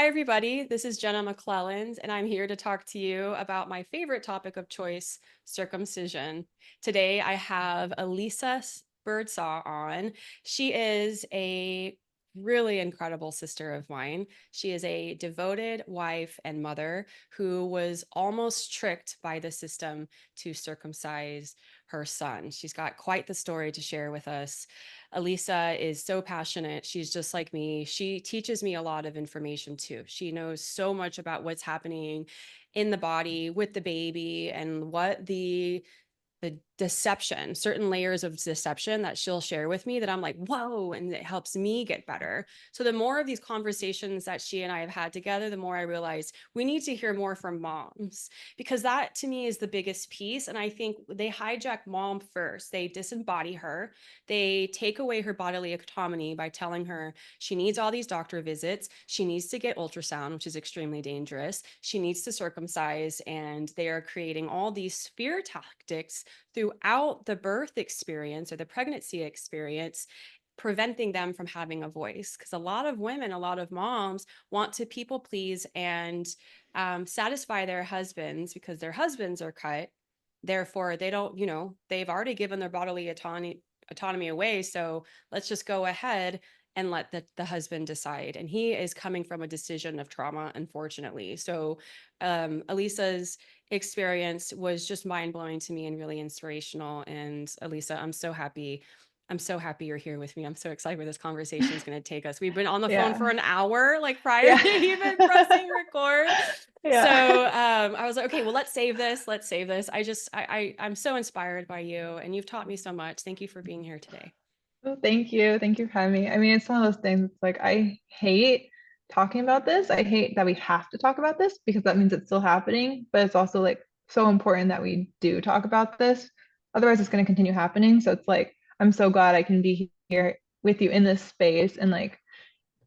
Hi, everybody. This is Jenna McClelland, and I'm here to talk to you about my favorite topic of choice, circumcision. Today, I have Alysa Birdsall on. She is a really incredible sister of mine. She is a devoted wife and mother who was almost tricked by the system to circumcise her son. She's got quite the story to share with us. Alysa is so passionate. She's just like me. She teaches me a lot of information too. She knows so much about what's happening in the body with the baby and what the deception, certain layers of deception that she'll share with me that I'm like, whoa, and it helps me get better. So the more of these conversations that she and I have had together, the more I realize we need to hear more from moms, because that to me is the biggest piece. And I think they hijack mom first. They disembody her. They take away her bodily autonomy by telling her she needs all these doctor visits. She needs to get ultrasound, which is extremely dangerous. She needs to circumcise. And they are creating all these fear tactics throughout the birth experience or the pregnancy experience, preventing them from having a voice. Because a lot of women, a lot of moms want to people please and satisfy their husbands because their husbands are cut. Therefore, they don't, they've already given their bodily autonomy away. So let's just go ahead and let the husband decide. And he is coming from a decision of trauma, unfortunately. So Alysa's experience was just mind-blowing to me and really inspirational. And Alysa, I'm so happy you're here with me. I'm so excited where this conversation is going to take us. We've been on the phone for an hour, like prior Yeah. to even pressing record. So Yeah. I was like, okay, well, let's save this. Let's save this. I'm so inspired by you, and you've taught me so much. Thank you for being here today. Well, thank you. Thank you for having me. I mean, it's one of those things, it's like I hate talking about this. I hate that we have to talk about this because that means it's still happening, but it's also like so important that we do talk about this. Otherwise, it's going to continue happening. So it's like I'm so glad I can be here with you in this space and like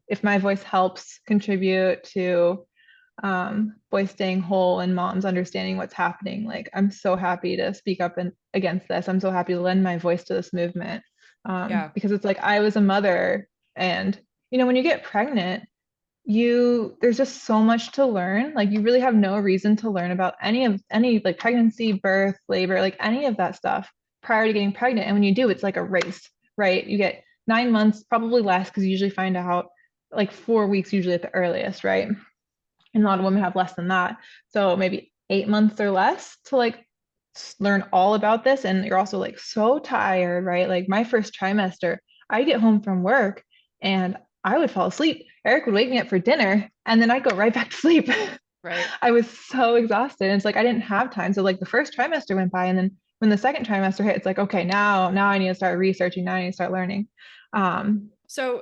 if my voice helps contribute to boys staying whole and moms understanding what's happening. Like, I'm so happy to speak up and against this. I'm so happy to lend my voice to this movement Yeah. because it's like I was a mother, and when you get pregnant, there's just so much to learn. Like, you really have no reason to learn about any like pregnancy, birth, labor, like any of that stuff prior to getting pregnant. And when you do, it's like a race, right? You get 9 months, probably less, because you usually find out like 4 weeks, usually at the earliest, right? And a lot of women have less than that. So maybe 8 months or less to like learn all about this. And you're also like so tired, right? Like my first trimester, I get home from work and I would fall asleep. Eric would wake me up for dinner and then I'd go right back to sleep. Right. I was so exhausted. And it's like I didn't have time. So like the first trimester went by and then when the second trimester hit, it's like, okay, now I need to start researching, now I need to start learning. Um, So,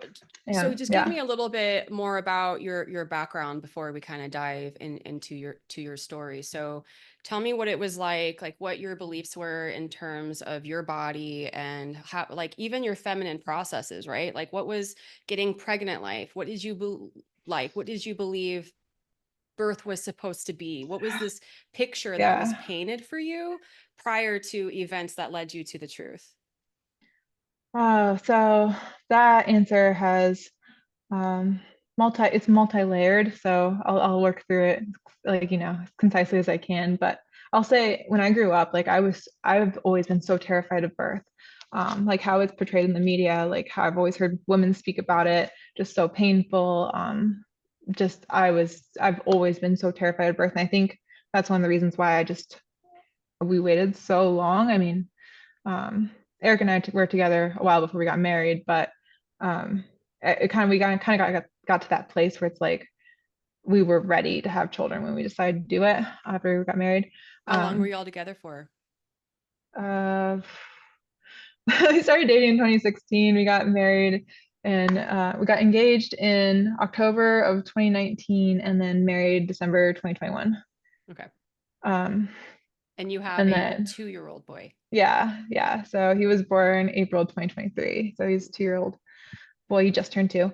so and just give yeah. me a little bit more about your background before we kind of dive into your story. So, tell me what it was like what your beliefs were in terms of your body and how, like even your feminine processes, right? Like, what was getting pregnant like? What did you like? What did you believe birth was supposed to be? What was this picture that was Yeah. painted for you prior to events that led you to the truth? So that answer has um, it's multi-layered. So I'll work through it like, as concisely as I can. But I'll say when I grew up, like I've always been so terrified of birth. Like how it's portrayed in the media, like how I've always heard women speak about it, just so painful. I've always been so terrified of birth. And I think that's one of the reasons why we waited so long. I mean, Eric and I were together a while before we got married, but it kind of we got to that place where it's like we were ready to have children when we decided to do it after we got married. How long were Um, you all together for? uh, we started dating in 2016. We got married and we got engaged in October of 2019 and then married December 2021. Okay. Um, And you have and a then 2-year-old boy. yeah. So he was born April 2023. So he's a 2 year old boy. He just turned two.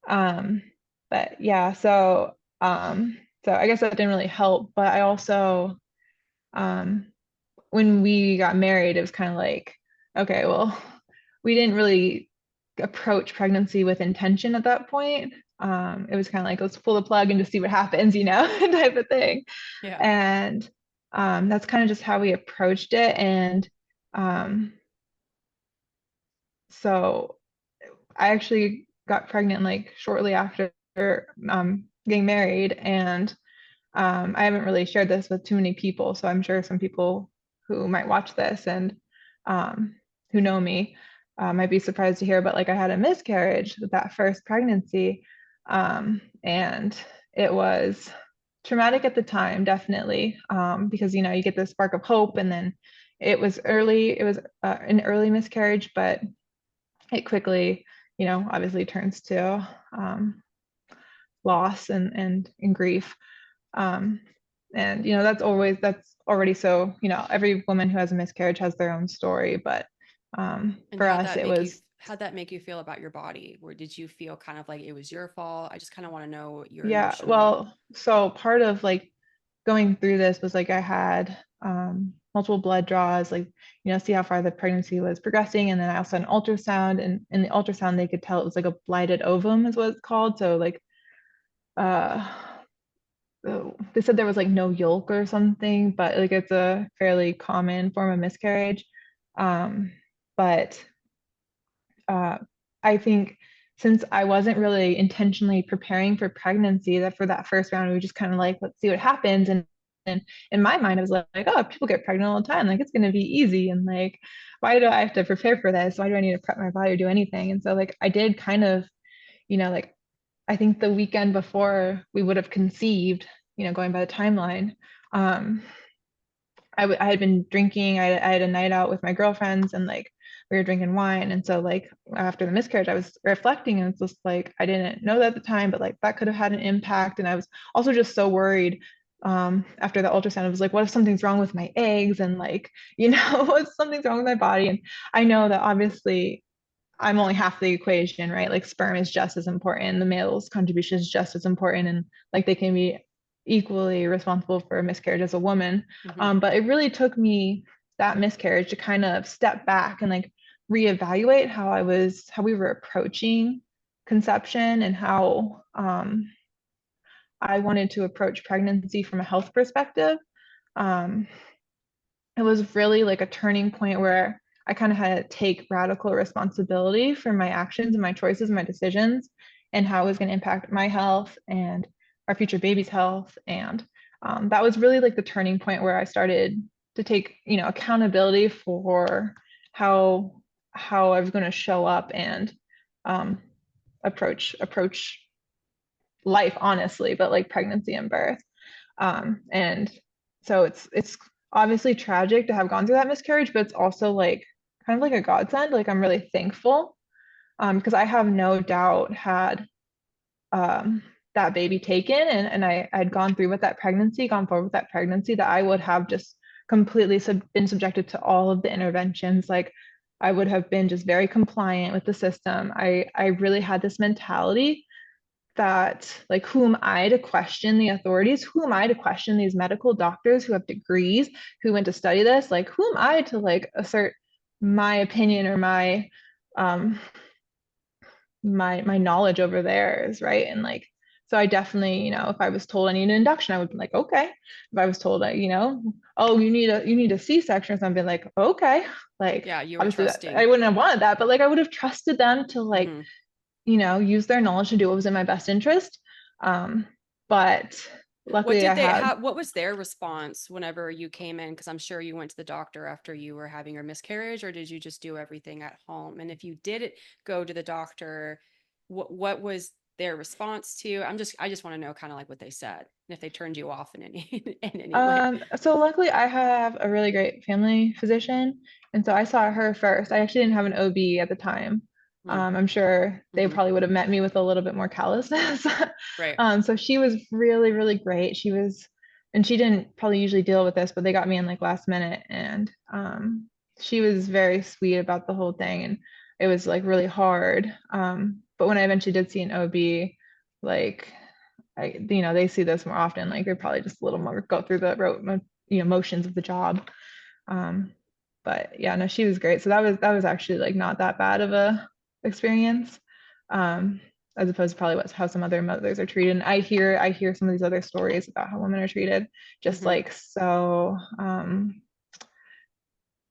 Um, but yeah, so I guess that didn't really help. But I also um when we got married, it was kind of like, okay, well, we didn't really approach pregnancy with intention at that point. It was kind of like, let's pull the plug and just see what happens, type of thing. Yeah. And that's kind of just how we approached it. And um, so I actually got pregnant like shortly after getting married. And I haven't really shared this with too many people, so I'm sure some people who might watch this and um, who know me might be surprised to hear, but like I had a miscarriage with that first pregnancy, and it was traumatic at the time, definitely, because you get this spark of hope, and then it was an early miscarriage, but it quickly, obviously turns to loss and grief. Um, and that's already so, every woman who has a miscarriage has their own story, but And for us it was how'd that make you feel about your body? Or did you feel kind of like it was your fault? I just kind of want to know your yeah, emotional. well, so part of like going through this was like I had multiple blood draws, like see how far the pregnancy was progressing, and then I also had an ultrasound, and in the ultrasound they could tell it was like a blighted ovum is what it's called. So like uh they said there was like no yolk or something, but like it's a fairly common form of miscarriage. But uh, I think since I wasn't really intentionally preparing for pregnancy, that for that first round, we were just kind of like, let's see what happens. And in my mind, I was like, oh, people get pregnant all the time. Like, it's going to be easy. And like, why do I have to prepare for this? Why do I need to prep my body or do anything? And so, like, I did kind of, like, I think the weekend before we would have conceived, going by the timeline, um, I had been drinking. I had a night out with my girlfriends, and like we were drinking wine. And so like after the miscarriage, I was reflecting, and it's just like I didn't know that at the time, but like that could have had an impact. And I was also just so worried after the ultrasound. It was like, what if something's wrong with my eggs? And like, what if something's wrong with my body? And I know that obviously I'm only half the equation, right? Like sperm is just as important. The male's contribution is just as important. And like they can be equally responsible for a miscarriage as a woman. Mhm. But it really took me that miscarriage to kind of step back and like reevaluate how we were approaching conception and how I wanted to approach pregnancy from a health perspective. Um, it was really like a turning point where I kind of had to take radical responsibility for my actions and my choices and my decisions and how it was going to impact my health and our future baby's health. And that was really like the turning point where I started to take, accountability for how how I was going to show up and um, approach life honestly, but like pregnancy and birth. And so it's obviously tragic to have gone through that miscarriage, but it's also like kind of like a godsend. Like I'm really thankful because I have no doubt had um, that baby taken and I'd gone through with that pregnancy, gone forward with that pregnancy, that I would have just completely been subjected to all of the interventions. Like I would have been just very compliant with the system. I really had this mentality that like who am I to question the authorities? Who am I to question these medical doctors who have degrees, who went to study this? Like who am I to like assert my opinion or um my knowledge over theirs, right? And like so I definitely, if I was told I need an induction, I would be like, okay. If I was told oh, you need a C-section or something, like, okay. Like Yeah, you were obviously I trusting. wouldn't have wanted that, but like I would have trusted them to like Hmm. use their knowledge to do what was in my best interest. Um, but luckily I had, What was their response whenever you came in? Because I'm sure you went to the doctor after you were having your miscarriage, or did you just do everything at home? And if you did it, go to the doctor, what was their response to? I just want to know kind of like what they said, and if they turned you off in any in any way. so luckily I have a really great family physician. And so I saw her first. I actually didn't have an OB at the time. I'm sure they Mm-hmm. probably would have met me with a little bit more callousness. Right. So she was really, really great. And she didn't probably usually deal with this, but they got me in like last minute. And she was very sweet about the whole thing. And it was like really hard. But when I eventually did see an OB, like they see this more often. Like they probably just a little more go through the motions of the job. Um, but yeah, no, she was great. So that was actually like not that bad of a experience. Um, as opposed to probably how some other mothers are treated. And I hear some of these other stories about how women are treated, just Mm-hmm. like so,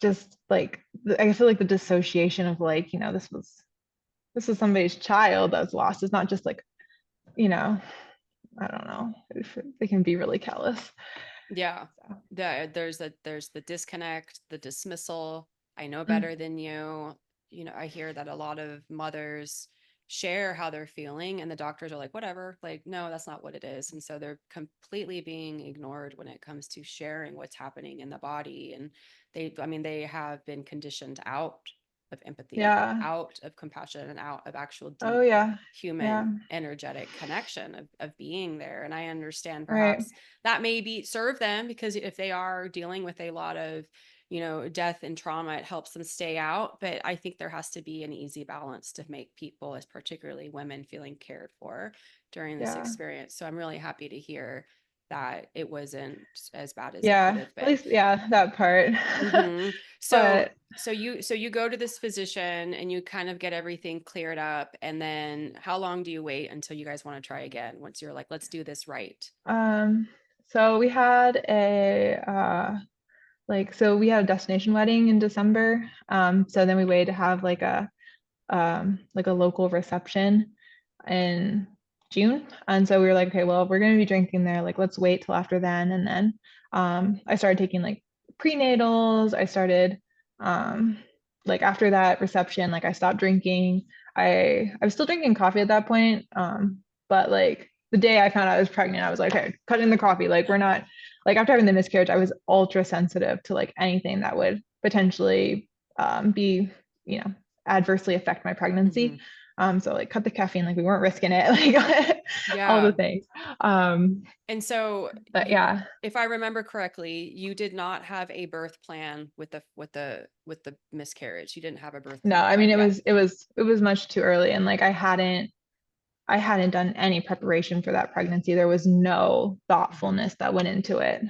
just like I feel like the dissociation of like, this was somebody's child that was lost. It's not just like, you know, I don't know. They can be really callous. Yeah. So, There's the disconnect, the dismissal. I know mm, better than you. You know, I hear that a lot of mothers share how they're feeling and the doctors are like, whatever, like, no, that's not what it is. And so they're completely being ignored when it comes to sharing what's happening in the body. And I mean, they have been conditioned out of empathy, yeah. out of compassion, and out of actual Oh deep yeah. Yeah. human energetic connection of being there. And I understand Right. perhaps that may be serve them because if they are dealing with a lot of death and trauma, it helps them stay out. But I think there has to be an easy balance to make people, as particularly women, feeling cared for during this Yeah. experience. So I'm really happy to hear that it wasn't as bad as it could Yeah. have At been. least, yeah, that part. Mm-hmm. So But so you go to this physician and you kind of get everything cleared up, and then how long do you wait until you guys want to try again once you're like, let's do this right? um, so we had a destination wedding in December. So then we waited to have like a local reception in June. And so we were like, okay, well, we're going to be drinking there. Like, let's wait till after then. And then I started taking like prenatals. I started, um, like, after that reception, like, I stopped drinking. I was still drinking coffee at that point. But like, the day I found out I was pregnant, I was like, okay, cutting the coffee. Like, we're not, like, after having the miscarriage, I was ultra sensitive to like anything that would potentially be, you know, adversely affect my Mm-hmm. pregnancy. So like cut the caffeine, like we weren't risking it, like all the Yeah. things. Um, And so but yeah, if I remember correctly, you did not have a birth plan with the miscarriage. You didn't have a birth no, plan I mean tried yet. it was much too early, and like I hadn't done any preparation for that pregnancy. There was no Mhm. thoughtfulness that went into it.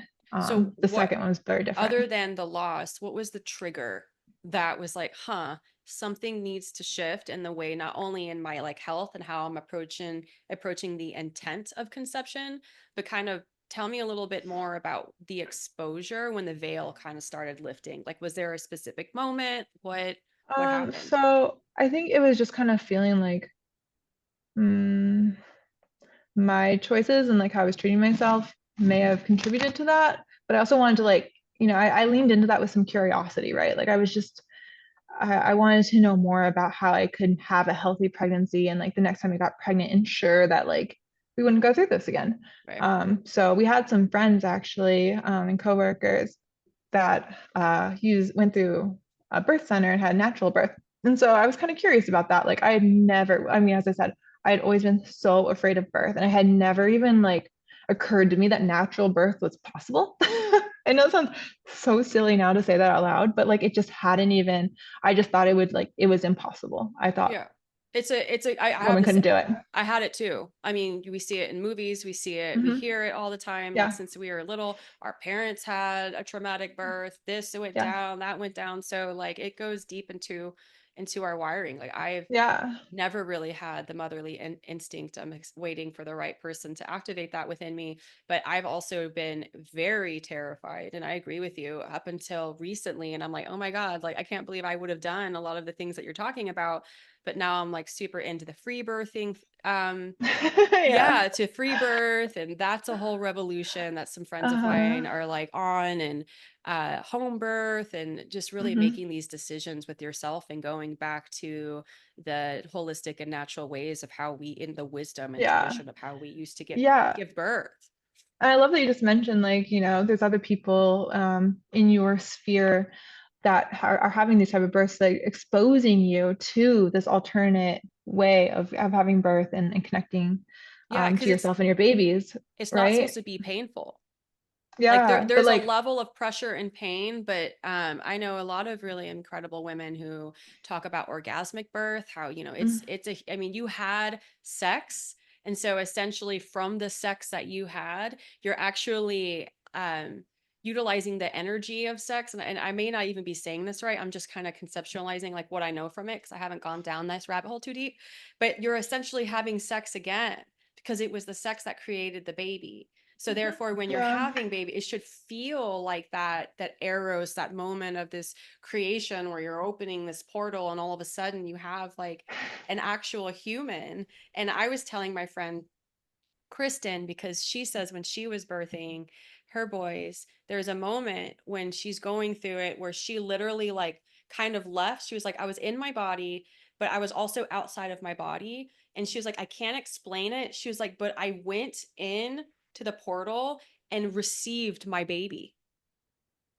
So The what second one was very different. other than the loss, what was the trigger that was like, huh, something needs to shift in the way, not only in my like health and how I'm approaching the intent of conception, but kind of tell me a little bit more about the exposure when the veil kind of started lifting. Like, was there a specific moment? What happened? So I think it was just kind of feeling like mm, my choices and like how I was treating myself may have contributed to that. But I also wanted to like, I leaned into that with some curiosity, right? Like I wanted to know more about how I could have a healthy pregnancy and like the next time I got pregnant, ensure that like we wouldn't go through this again. Right. So we had some friends actually and coworkers that went through a birth center and had natural birth. And so I was kind of curious about that. Like I had never, I mean, as I said, I had always been so afraid of birth, and I had never even like occurred to me that natural birth was possible. I know it sounds so silly now to say that out loud, but like it just hadn't even, I just thought it was impossible. I thought Yeah. I have women this, couldn't do it. I had it too. I mean, we see it in movies, we Hmm. hear it all the time. Like Yeah. since we were little, our parents had a traumatic birth. This went Yeah. down, that went down. So like it goes deep into our wiring. Like I've Yeah. never really had the motherly instinct. I'm waiting for the right person to activate that within me. But I've also been very terrified. And I agree with you up until recently. And I'm like, oh my God, like I can't believe I would have done a lot of the things that you're talking about. But now I'm like super into the free birthing. Yeah. Yeah, to free birth. And that's a whole revolution that some friends of Uh-huh. mine are like on, and home birth, and just really Hmm. making these decisions with yourself and going back to the holistic and natural ways of how we in the wisdom and Yeah. tradition of how we used to get Yeah. give birth. I love that you just mentioned, like, there's other people in your sphere that are having these type of births, like exposing you to this alternate way of having birth and connecting Yeah, to because yourself and your babies, it's not supposed right? to be painful. Like Yeah, but there's a like, level of pressure and pain, but I know a lot of really incredible women who talk about orgasmic birth, how mm, it's a I mean you had sex, and so essentially from the sex that you had, you're actually utilizing the energy of sex. And I may not even be saying this right. I'm just kind of conceptualizing like what I know from it because I haven't gone down this rabbit hole too deep. But you're essentially having sex again because it was the sex that created the baby. So therefore, when you're Yeah. having baby, it should feel like that eros, that moment of this creation where you're opening this portal and all of a sudden you have like an actual human. And I was telling my friend Kristen, because she says when she was birthing her boys, there's a moment when she's going through it where she literally like kind of left. She was like, I was in my body, but I was also outside of my body. And she was like, I can't explain it. She was like, but I went in to the portal and received my baby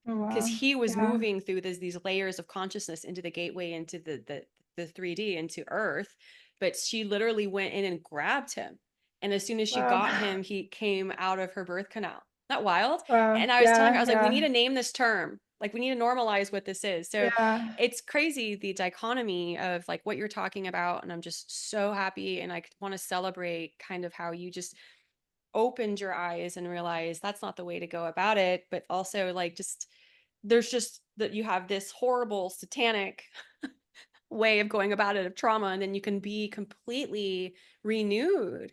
Oh, because wow. he was Yeah. moving through these layers of consciousness into the gateway into the 3D into Earth. But she literally went in and grabbed him. And as soon as she Wow. got him, he came out of her birth canal. Not wild. Wow. And I was telling her, I Yeah. was like, we need Yeah. to name this term. Like, we need to normalize what this is. So Yeah. it's crazy the dichotomy of like what you're talking about. And I'm just so happy. And I want to celebrate kind of how you just opened your eyes and realized that's not the way to go about it. But also, like, just there's just that you have this horrible satanic way of going about it of trauma, and then you can be completely renewed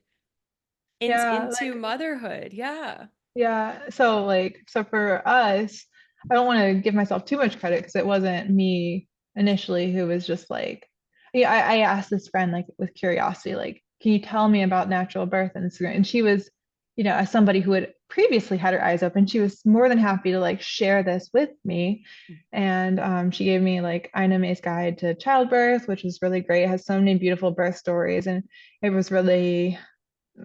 Yeah. into motherhood. Yeah. Yeah. So so for us, I don't want to give myself too much credit because it wasn't me initially who was just like, yeah, I asked this friend like with curiosity, like, can you tell me about natural birth? And she was, as somebody who had previously had her eyes open, she was more than happy to like share this with me. And she gave me like Ina May's Guide to Childbirth, which was really great. It has so many beautiful birth stories, and it was really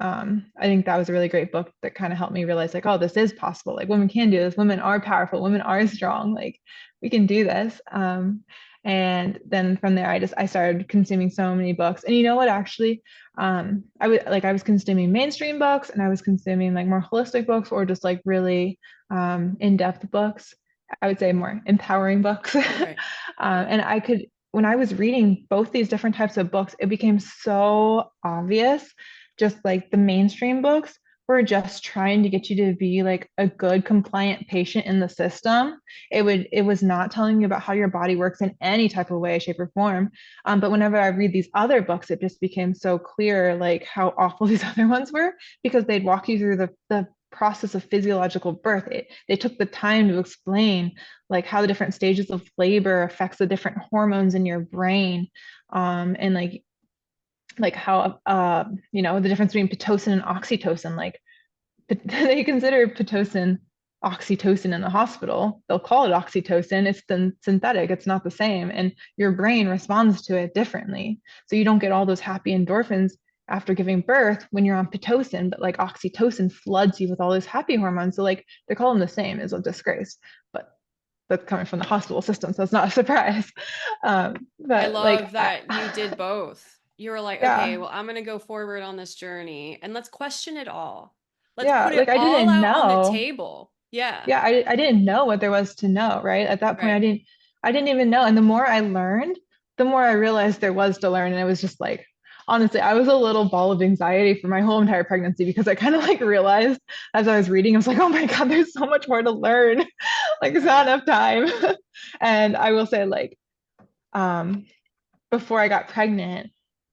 I think that was a really great book that kind of helped me realize like, oh, this is possible. Like women can do this. Women are powerful. Women are strong. Like we can do this. And then from there, I started consuming so many books. And you know what? Actually, I was consuming mainstream books, and I was consuming like more holistic books or just like really in-depth books. I would say more empowering books. Right. Yeah. And when I was reading both these different types of books, it became so obvious just like the mainstream books were just trying to get you to be like a good compliant patient in the system. It was not telling you about how your body works in any type of way, shape, or form. But whenever I read these other books, it just became so clear like how awful these other ones were because they'd walk you through the process of physiological birth. They took the time to explain like how the different stages of labor affects the different hormones in your brain, and like how the difference between pitocin and oxytocin. Like they consider pitocin oxytocin in the hospital. They'll call it oxytocin. It's synthetic. It's not the same, and your brain responds to it differently. So you don't get all those happy endorphins after giving birth when you're on pitocin, but like oxytocin floods you with all those happy hormones. So like they're calling them the same. Is a disgrace, but that's coming from the hospital system, so it's not a surprise. I But love that you did both. You were like, okay, yeah, well, I'm going to go forward on this journey and let's question it all. Let's yeah, put it like I all didn't out on the know. table. Yeah. Yeah, I didn't know what there was to know, right? At that point, Right. I didn't even know. And the more I learned, the more I realized there was to learn. And it was just like, honestly, I was a little ball of anxiety for my whole entire pregnancy because I kind of like realized as I was reading, I was like, oh my God, there's so much more to learn. Like, there's not Right. enough time. And I will say, like, um, before I got pregnant,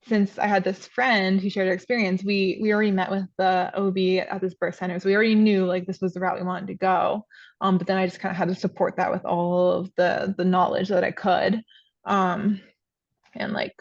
since I had this friend who shared her experience, we already met with the OB at this birth center. So we already knew like this was the route we wanted to go. But then I just kind of had to support that with all of the knowledge that I could. Um, and like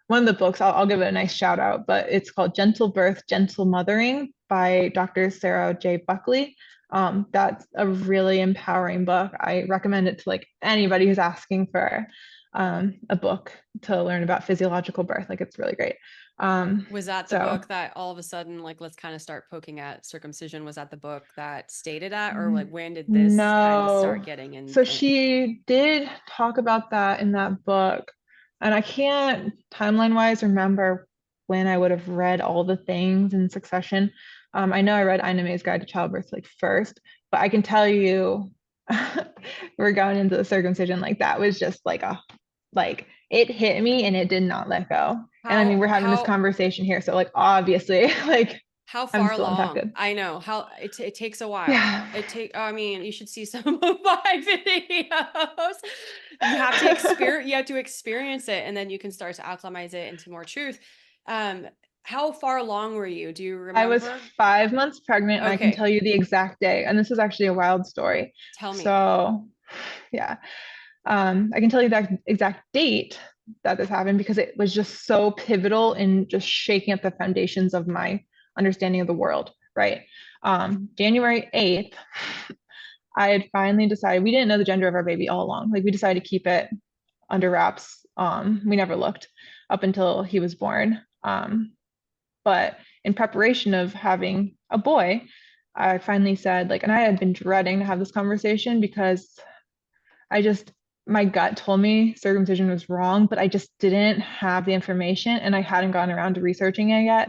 one of the books, I'll give it a nice shout out, but it's called Gentle Birth, Gentle Mothering by Dr. Sarah J. Buckley. That's a really empowering book. I recommend it to like anybody who's asking for a book to learn about physiological birth. Like it's really great. Was that the So book that all of a sudden, like, let's kind of start poking at circumcision? Was that the book that stated that, or like when did this kind of start no. getting So in? she did talk about that in that book, and I can't timeline wise remember when I would have read all the things in succession. I know I read Ina May's Guide to Childbirth like first, but I can tell you we're going into the circumcision, like that was just like it hit me and it did not let go. And I mean, How we're having this how conversation here, so like obviously like How I'm far still along? infected. I know how it takes a while. Yeah. I mean, you should see some of my videos. You have to experience it, and then you can start to acclimatize it into more truth. Um, how far along were you? Do you I was remember? 5 months pregnant, and I can Okay, tell you the exact day. And this is actually a wild story. tell me. So, yeah, I can tell you the exact date that this happened because it was just so pivotal in just shaking up the foundations of my understanding of the world, right? January 8th, I had finally decided we didn't know the gender of our baby all along. Like we decided to keep it under wraps. We never looked up until he was born. But in preparation of having a boy, I finally said, like, and I had been dreading to have this conversation because I just, my gut told me circumcision was wrong, but I just didn't have the information and I hadn't gotten around to researching it yet.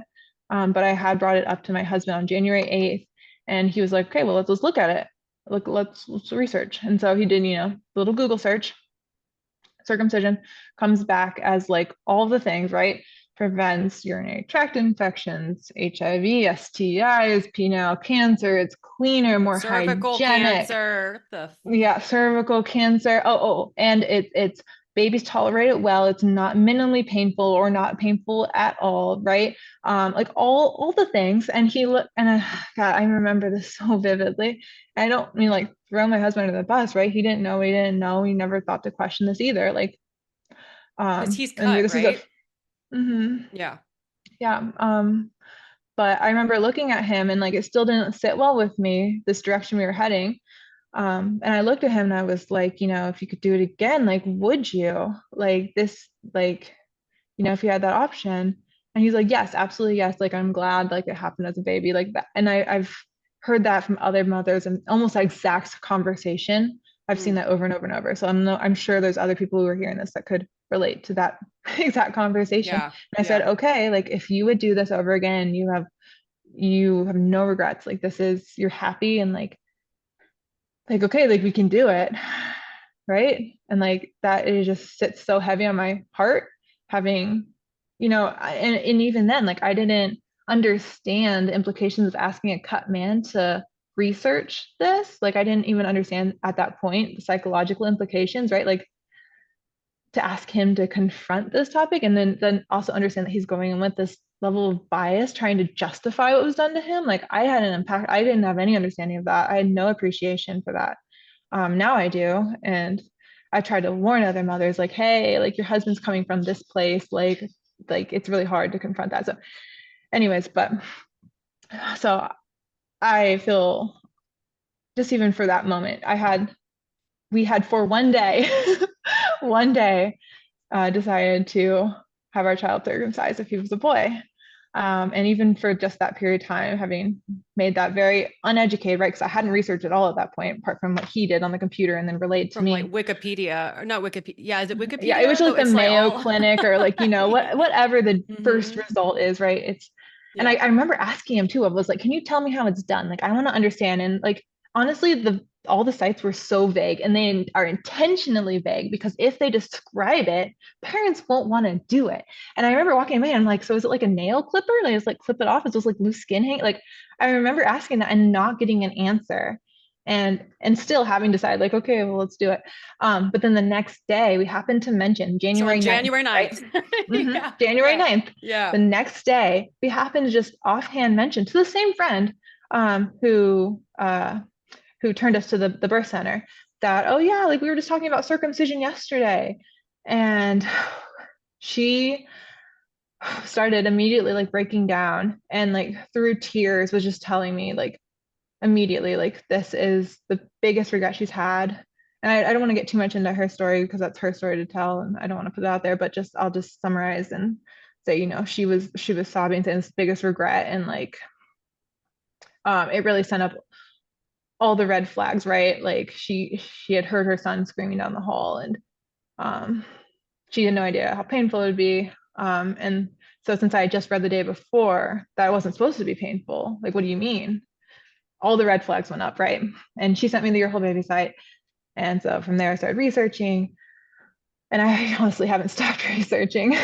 But I had brought it up to my husband on January 8th, and he was like, okay, well, let's look at it. Look, let's research. And so he did, a little Google search. Circumcision comes back as like all the things, right? Prevents urinary tract infections, HIV, STIs, penile cancer. It's cleaner, more Cervical hygienic. cancer. Yeah, cervical cancer. And it's babies tolerate it well. It's not minimally painful or not painful at all, right? Like all the things. And he looked, and God, I remember this so vividly. I don't mean like throw my husband under the bus, right? He didn't know. He didn't know. He never thought to question this either. Like, Because he's and cut, this is a, right? mhm, Yeah. yeah. But I remember looking at him and like it still didn't sit well with me, this direction we were heading. And I looked at him and I was like, if you could do it again, like, would you? Like this, like, if you had that option. And he's like, yes, absolutely, yes. Like, I'm glad like it happened as a baby, like that. And I've heard that from other mothers and almost like exact conversation. I've seen Mm, that over and over and over. So I'm sure there's other people who are hearing this that could relate to that exact conversation. And yeah. I said, Yeah. okay, like if you would do this over again, you have no regrets. Like this is you're happy and like okay, like we can do it, right? And like that it just sits so heavy on my heart having and even then like I didn't understand the implications of asking a cut man to research this. Like I didn't even understand at that point the psychological implications, right? Like to ask him to confront this topic and then also understand that he's going in with this level of bias trying to justify what was done to him. Like I had an impact, I didn't have any understanding of that. I had no appreciation for that. Now I do. And I tried to warn other mothers like, hey, like your husband's coming from this place, like it's really hard to confront that. So anyways, but so I feel just even for that moment we had for one day one day decided to have our child circumcised if he was a boy. And even for just that period of time, having made that very uneducated, right? Because I hadn't researched at all at that point, apart from what he did on the computer and then relayed to From like me. Wikipedia, or not Wikipedia. Yeah, is it Yeah, it was Wikipedia? Though like the it's like Mayo all. Clinic or like, whatever the first Hmm. result is, right? And Yeah. I remember asking him too, I was like, can you tell me how it's done? Like, I want to understand. And like, honestly, all the sites were so vague and they are intentionally vague because if they describe it, parents won't want to do it. And I remember walking away and I'm like, so is it like a nail clipper? Like, just like clip it off? Is this like loose skin hang? Like, I remember asking that and not getting an answer. And still having decided like okay well let's do it but then the next day we happened to mention So on January 9th, January right? 9th. Yeah. January Yeah. 9th. Yeah. The next day, we happened to just offhand mention to the same friend who turned us to the birth center that, oh yeah, like we were just talking about circumcision yesterday. And she started immediately like breaking down and like through tears was just telling me like immediately like this is the biggest regret she's had. And I don't want to get too much into her story because that's her story to tell and I don't want to put it out there, but just I'll just summarize and say, she was sobbing saying this biggest regret and like it really sent up all the red flags, right? Like she had heard her son screaming down the hall and um she had no idea how painful it would be. And so since I had just read the day before that it wasn't supposed to be painful, like what do you mean? All the red flags went up, right? And she sent me the Your Whole Baby site. And so from there, I started researching, and I honestly haven't stopped researching.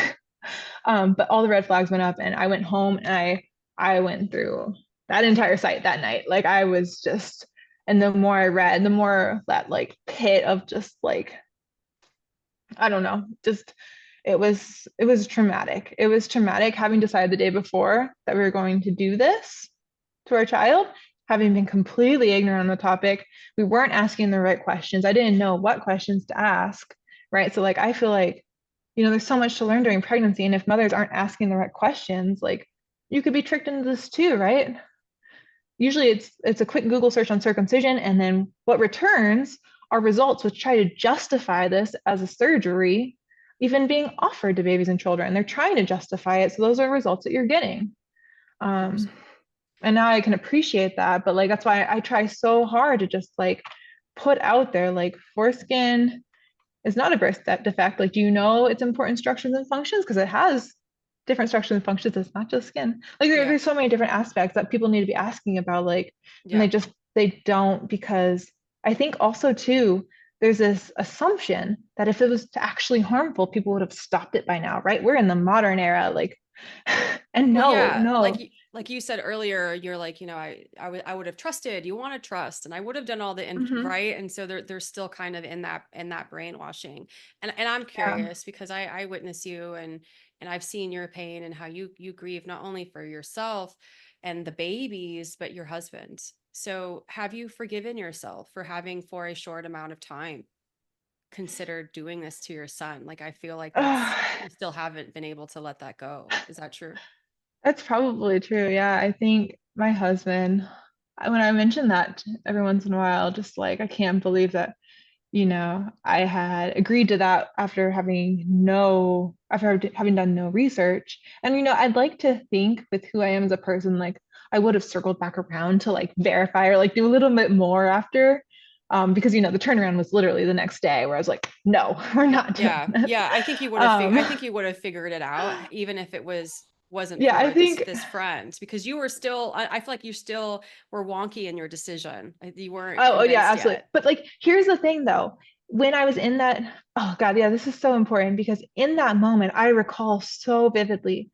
But all the red flags went up, and I went home and I I went through that entire site that night. Like I was just, and the more I read, the more that like pit of just like, I don't know, just it was traumatic. It was traumatic having decided the day before that we were going to do this to our child, having been completely ignorant on the topic. We weren't asking the right questions. I didn't know what questions to ask, right? So like I feel like, there's so much to learn during pregnancy, and if mothers aren't asking the right questions, like you could be tricked into this too, right? Usually it's a quick Google search on circumcision, and then what returns are results which try to justify this as a surgery, even being offered to babies and children. They're trying to justify it. So those are results that you're getting. Of course. Um, and now I can appreciate that, but like that's why I try so hard to just like put out there like foreskin is not a birth defect. Like, do you know its important structures and functions? Because it has different structures and functions. It's not just skin. Like Yeah. there's so many different aspects that people need to be asking about, like, and Yeah. they don't, because I think also too, there's this assumption that if it was actually harmful, people would have stopped it by now, right? We're in the modern era, like, and Well, no, yeah, no. like you said earlier, you're like, I would have trusted. You want to trust, and I would have done all the Hmm. right. And so they're still kind of in that brainwashing. And I'm Yeah. curious because I witness you, and I've seen your pain and how you grieve not only for yourself and the babies, but your husband. So have you forgiven yourself for having for a short amount of time considered doing this to your son? Like I feel like that's you still haven't been able to let that go. Is that true? That's probably true. Yeah, I think my husband, when I mention that every once in a while, just like I can't believe that, I had agreed to that after having done no research. And I'd like to think with who I am as a person, like I would have circled back around to like verify or like do a little bit more after. Because the turnaround was literally the next day where I was like, no, we're not doing Yeah. this. Yeah, I think you would have Um, I think you would have figured it out even if it wasn't yeah, I for this think. this friend because you were still I feel like you still were wonky in your decision. You weren't Oh, yeah, convinced absolutely. yet. But like, here's the thing though. When I was in that, oh God, yeah, this is so important because in that moment, I recall so vividly,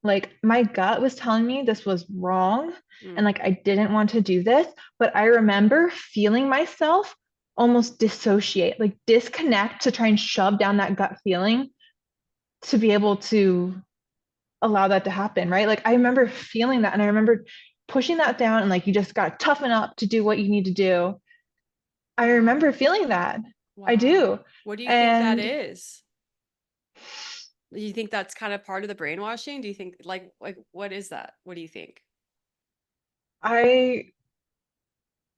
like my gut was telling me this was wrong and Mm. like I didn't want to do this. But I remember feeling myself almost dissociate, like disconnect to try and shove down that gut feeling to be able to allow that to happen, right? Like I remember feeling that and I remember pushing that down and like you just got to toughen up to do what you need to do. I remember feeling that. I Wow. do. What do you think that And is? Do you think that's kind of part of the brainwashing? Do you think like what is that? What do you think? I,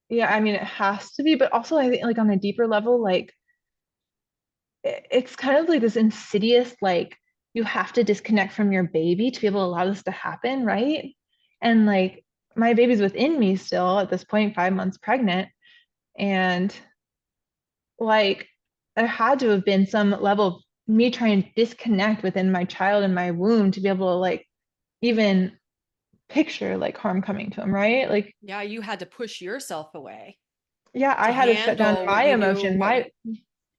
yeah, I mean, it has to be, but also I think like on a deeper level, like it's kind of like this insidious, like you have to disconnect from your baby to be able to allow this to happen, right? And like my baby's within me still at this point, 5 months pregnant. And like there had to have been some level of me trying to disconnect within my child in my womb to be able to like even picture like harm coming to him, right? Like, Yeah, you had to push yourself away yeah, I to had to shut down handle what my you knew emotion, what my,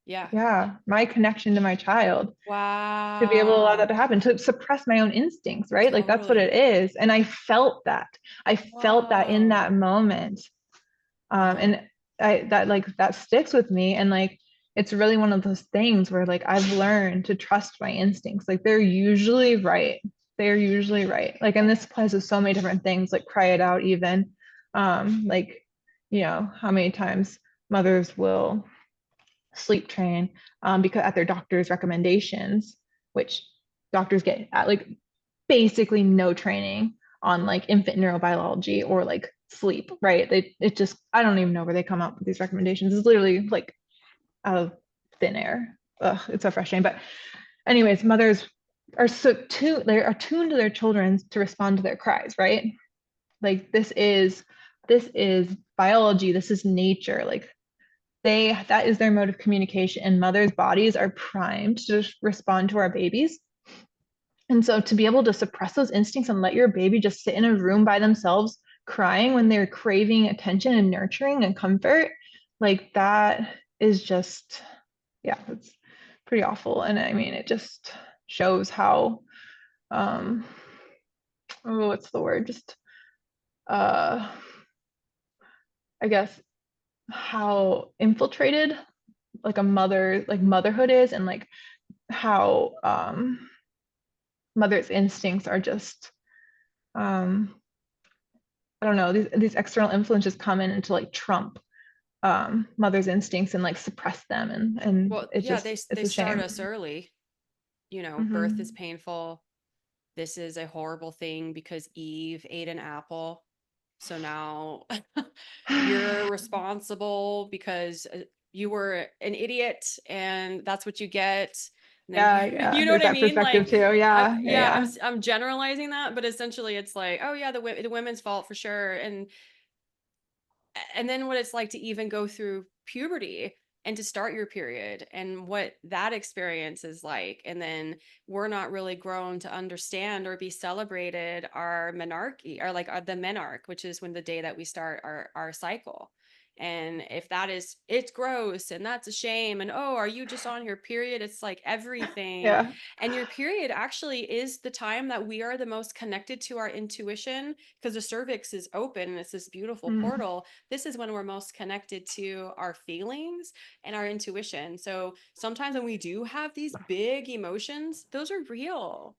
yeah. yeah, my connection to my child to be able to allow that Wow. to happen, to suppress my own instincts, right? Like that's what Totally. it is. And I felt that. I felt that in Wow. that moment. Wow. And that like that sticks with me. And like it's really one of those things where like I've learned to trust my instincts. Like they're usually right. They're usually right. Like, and this applies to so many different things, like cry it out even. Like, how many times mothers will sleep train because at their doctor's recommendations, which doctors get at like basically no training on like infant neurobiology or like sleep, right? It just, I don't even know where they come up with these recommendations. It's literally like out of thin air. Ugh, it's so frustrating. But anyways, mothers are they're attuned to their children to respond to their cries, right? Like this is biology, this is nature. Like that is their mode of communication, and mothers' bodies are primed to respond to our babies. And so to be able to suppress those instincts and let your baby just sit in a room by themselves crying when they're craving attention and nurturing and comfort, like that is just, yeah, it's pretty awful. And I mean, it just shows how um oh, what's the word? Just uh I guess how infiltrated like a mother like motherhood is, and like how mother's instincts are just um I don't know, these external influences come in and to like trump mother's instincts and like suppress them, and Well, it yeah, just it's they a start shame. us early. You know, birth is Hmm. painful. This is a horrible thing because Eve ate an apple. So now you're responsible because you were an idiot and that's what you get. And then Yeah, you yeah, know there's what I that mean? perspective Like, too. Yeah, yeah, yeah, yeah, I'm generalizing that, but essentially it's like, oh yeah, the women's fault for sure. And then what it's like to even go through puberty and to start your period and what that experience is like. And then we're not really grown to understand or be celebrated our menarche or like the menarche, which is when the day that we start our cycle. And if that is, it's gross and that's a shame. And oh, are you just on your period? It's like everything. yeah. And your period actually is the time that we are the most connected to our intuition because the cervix is open and it's this beautiful Mm, portal. This is when we're most connected to our feelings and our intuition. So sometimes when we do have these big emotions, those are real.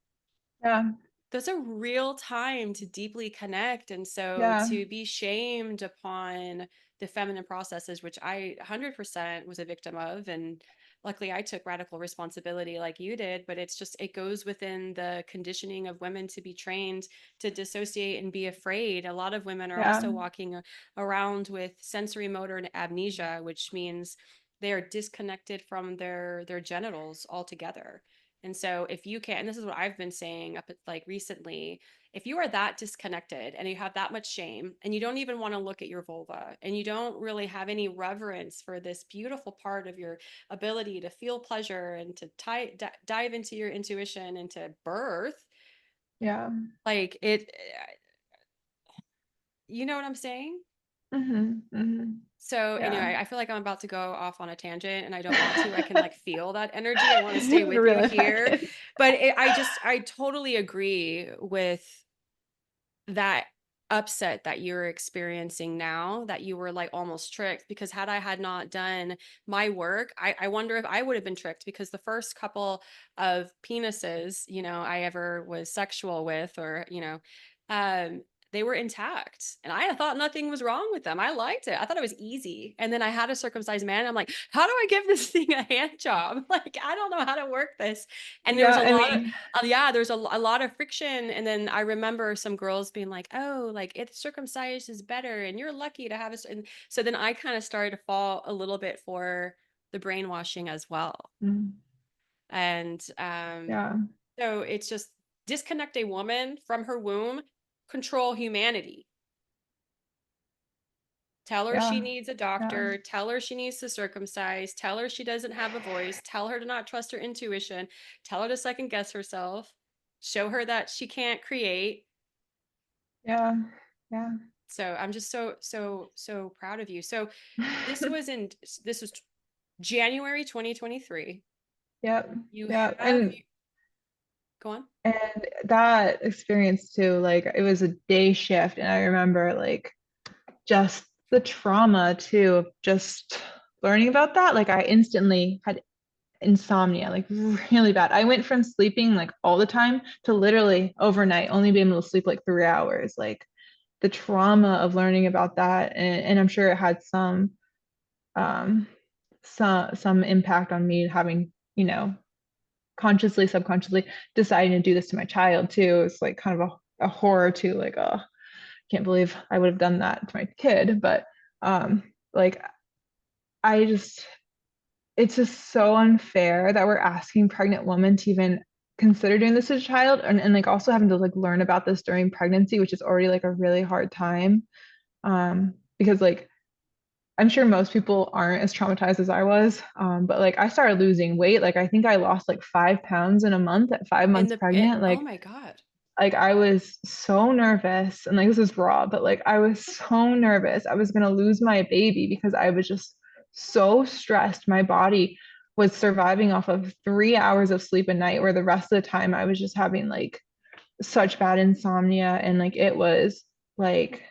yeah, Those are real time to deeply connect. And so yeah, to be shamed upon the feminine processes, which I 100% was a victim of, and luckily I took radical responsibility like you did, but it's just, it goes within the conditioning of women to be trained to dissociate and be afraid. A lot of women are yeah, also walking around with sensory motor amnesia, which means they are disconnected from their genitals altogether. And so if you can, and this is what I've been saying up at like recently, if you are that disconnected and you have that much shame and you don't even want to look at your vulva and you don't really have any reverence for this beautiful part of your ability to feel pleasure and to dive into your intuition and to birth, yeah. like it, you know what I'm saying? Hmm. Hmm. So Yeah. anyway, I feel like I'm about to go off on a tangent and I don't want to. I can like feel that energy. I want to stay with you Reel it back here. in. But I totally agree with that upset that you're experiencing now, that you were like almost tricked, because had I had not done my work, I wonder if I would have been tricked, because the first couple of penises, you know, I ever was sexual with, or, you know, um, they were intact and I thought nothing was wrong with them. I liked it. I thought it was easy. And then I had a circumcised man. I'm like, how do I give this thing a hand job? Like, I don't know how to work this. And there was Yeah, a I lot of, mean, yeah, there's a lot of friction. And then I remember some girls being like, oh, like it's circumcised is better and you're lucky to have it. And so then I kind of started to fall a little bit for the brainwashing as well. mm, And yeah, so it's just disconnect a woman from her womb, control humanity. Tell her she yeah, needs a yeah, doctor. Tell her she needs to circumcise. Tell her she doesn't have a voice. Tell her to not trust her intuition. Tell her to second guess herself. Show her that she can't create. yeah, yeah. So I'm just so proud of you. So this was in this was January 2023. Yep, You yep. have, go on. And that experience too, like it was a day shift, and I remember like just the trauma too of just learning about that. Like I instantly had insomnia, like really bad. I went from sleeping like all the time to literally overnight only being able to sleep like 3 hours. Like the trauma of learning about that, and I'm sure it had um some impact on me having, consciously, subconsciously deciding to do this to my child too. It's like kind of a horror too, like, oh, can't believe I would have done that to my kid. But like I just it's just so unfair that we're asking pregnant women to even consider doing this to a child, and like also having to like learn about this during pregnancy, which is already like a really hard time. Because like I'm sure most people aren't as traumatized as I was. But like I started losing weight. Like I think I lost like 5 pounds in a month at five In months the pregnant. oh Like my God. I was so nervous, and like this is raw, but like I was so nervous I was gonna lose my baby because I was just so stressed. My body was surviving off of 3 hours of sleep a night, where the rest of the time I was just having like such bad insomnia, and like it was like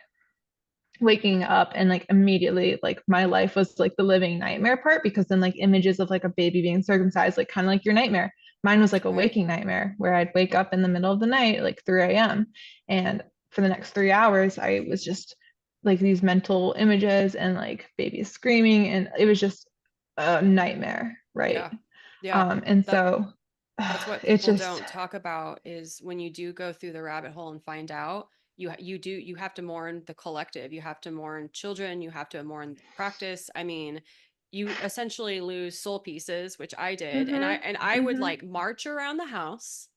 waking up and like immediately like my life was like the living nightmare part, because then like images of like a baby being circumcised, like kind of like your nightmare, mine was like a Right. waking nightmare where I'd wake up in the middle of the night like 3 a.m. and for the next 3 hours I was just like these mental images and like babies screaming, and it was just a nightmare, right? Yeah. Yeah. And That so that's what it's people just don't talk about is when you do go through the rabbit hole and find out, you have to mourn the collective. You have to mourn children, you have to mourn practice. I mean, you essentially lose soul pieces, which I did. And I hmm and I would hmm like march around the house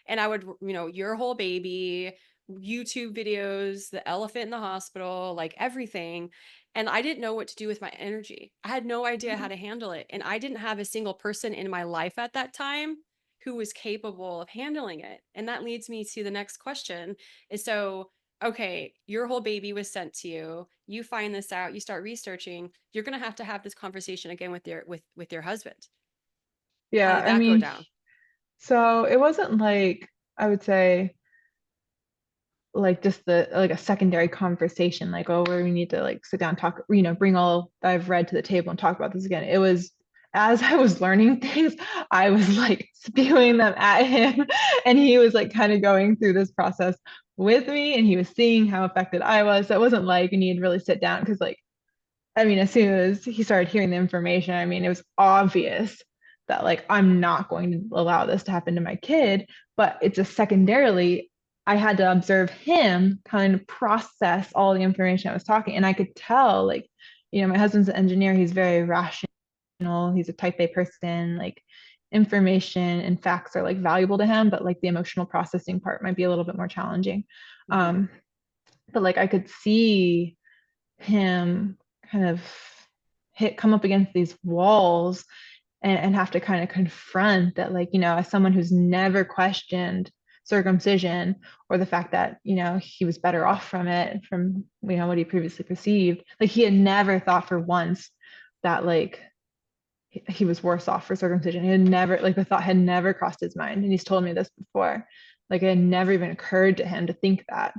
and I would, your whole baby, YouTube videos, the elephant in the hospital, like everything. And I didn't know what to do with my energy. I had no idea how to handle it. And I didn't have a single person in my life at that time who was capable of handling it. And that leads me to the next question is so, okay, your whole baby was sent to you. You find this out, you start researching, you're going to have this conversation again with your husband. How yeah, did I that go mean, down? so it wasn't like, I would say, like just the like a secondary conversation, like, oh, where we need to like sit down, talk, bring all that I've read to the table and talk about this again. It was as I was learning things, I was like spewing them at him, and he was like kind of going through this process with me, and he was seeing how affected I was. So it wasn't like we needed to really sit down, because like, I mean, as soon as he started hearing the information, I mean, it was obvious that like I'm not going to allow this to happen to my kid. But it's a secondarily, I had to observe him kind of process all the information I was talking. And I could tell, like, my husband's an engineer, he's very rational, he's a type A person, like information and facts are like valuable to him, but like the emotional processing part might be a little bit more challenging. Mm-hmm. Um, but like I could see him kind of come up against these walls, and have to kind of confront that, like, as someone who's never questioned circumcision, or the fact that he was better off from it, from what he previously perceived, like he had never thought for once that like he was worse off for circumcision. He had never, like, the thought had never crossed his mind, and he's told me this before, like it had never even occurred to him to think that.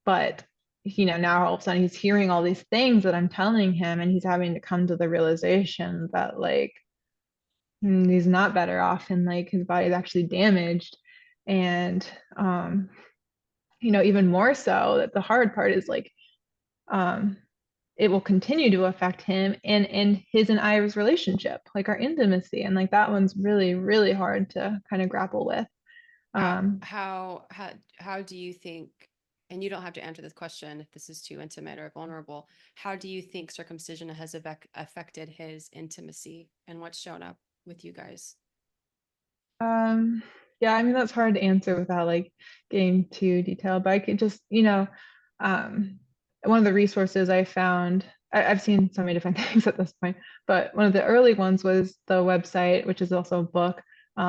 But now all of a sudden he's hearing all these things that I'm telling him, and he's having to come to the realization that like he's not better off, and like his body is actually damaged. And even more so, that the hard part is like um it will continue to affect him and his and I's relationship, like our intimacy. And like that one's really, really hard to kind of grapple with. How Um, how do you think, and you don't have to answer this question if this is too intimate or vulnerable, how do you think circumcision has affected his intimacy and what's shown up with you guys? Um, yeah, I mean, that's hard to answer without like getting too detailed, but I could just, um, one of the resources I found, I've seen so many different things at this point, but one of the early ones was the website, which is also a book,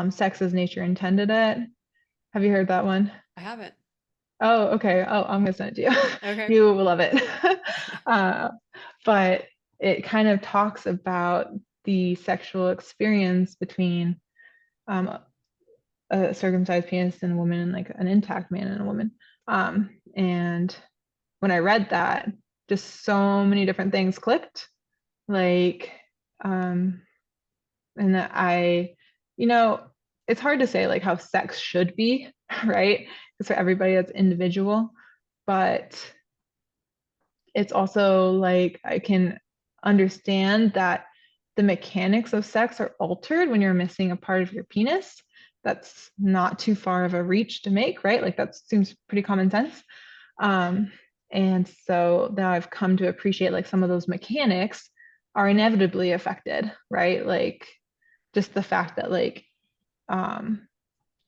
Sex as Nature Intended It. Have you heard that one? I haven't. Oh, okay. Oh, I'm gonna send it to you. Okay. You will love it. Uh, but it kind of talks about the sexual experience between um, a circumcised penis in a woman and like an intact man and a woman. And when I read that, just so many different things clicked. Like, um, and that you know, it's hard to say like how sex should be, right? Because for everybody that's individual, but it's also like I can understand that the mechanics of sex are altered when you're missing a part of your penis. That's not too far of a reach to make, right? Like that seems pretty common sense. Um, and so now I've come to appreciate like some of those mechanics are inevitably affected, right? Like just the fact that like um,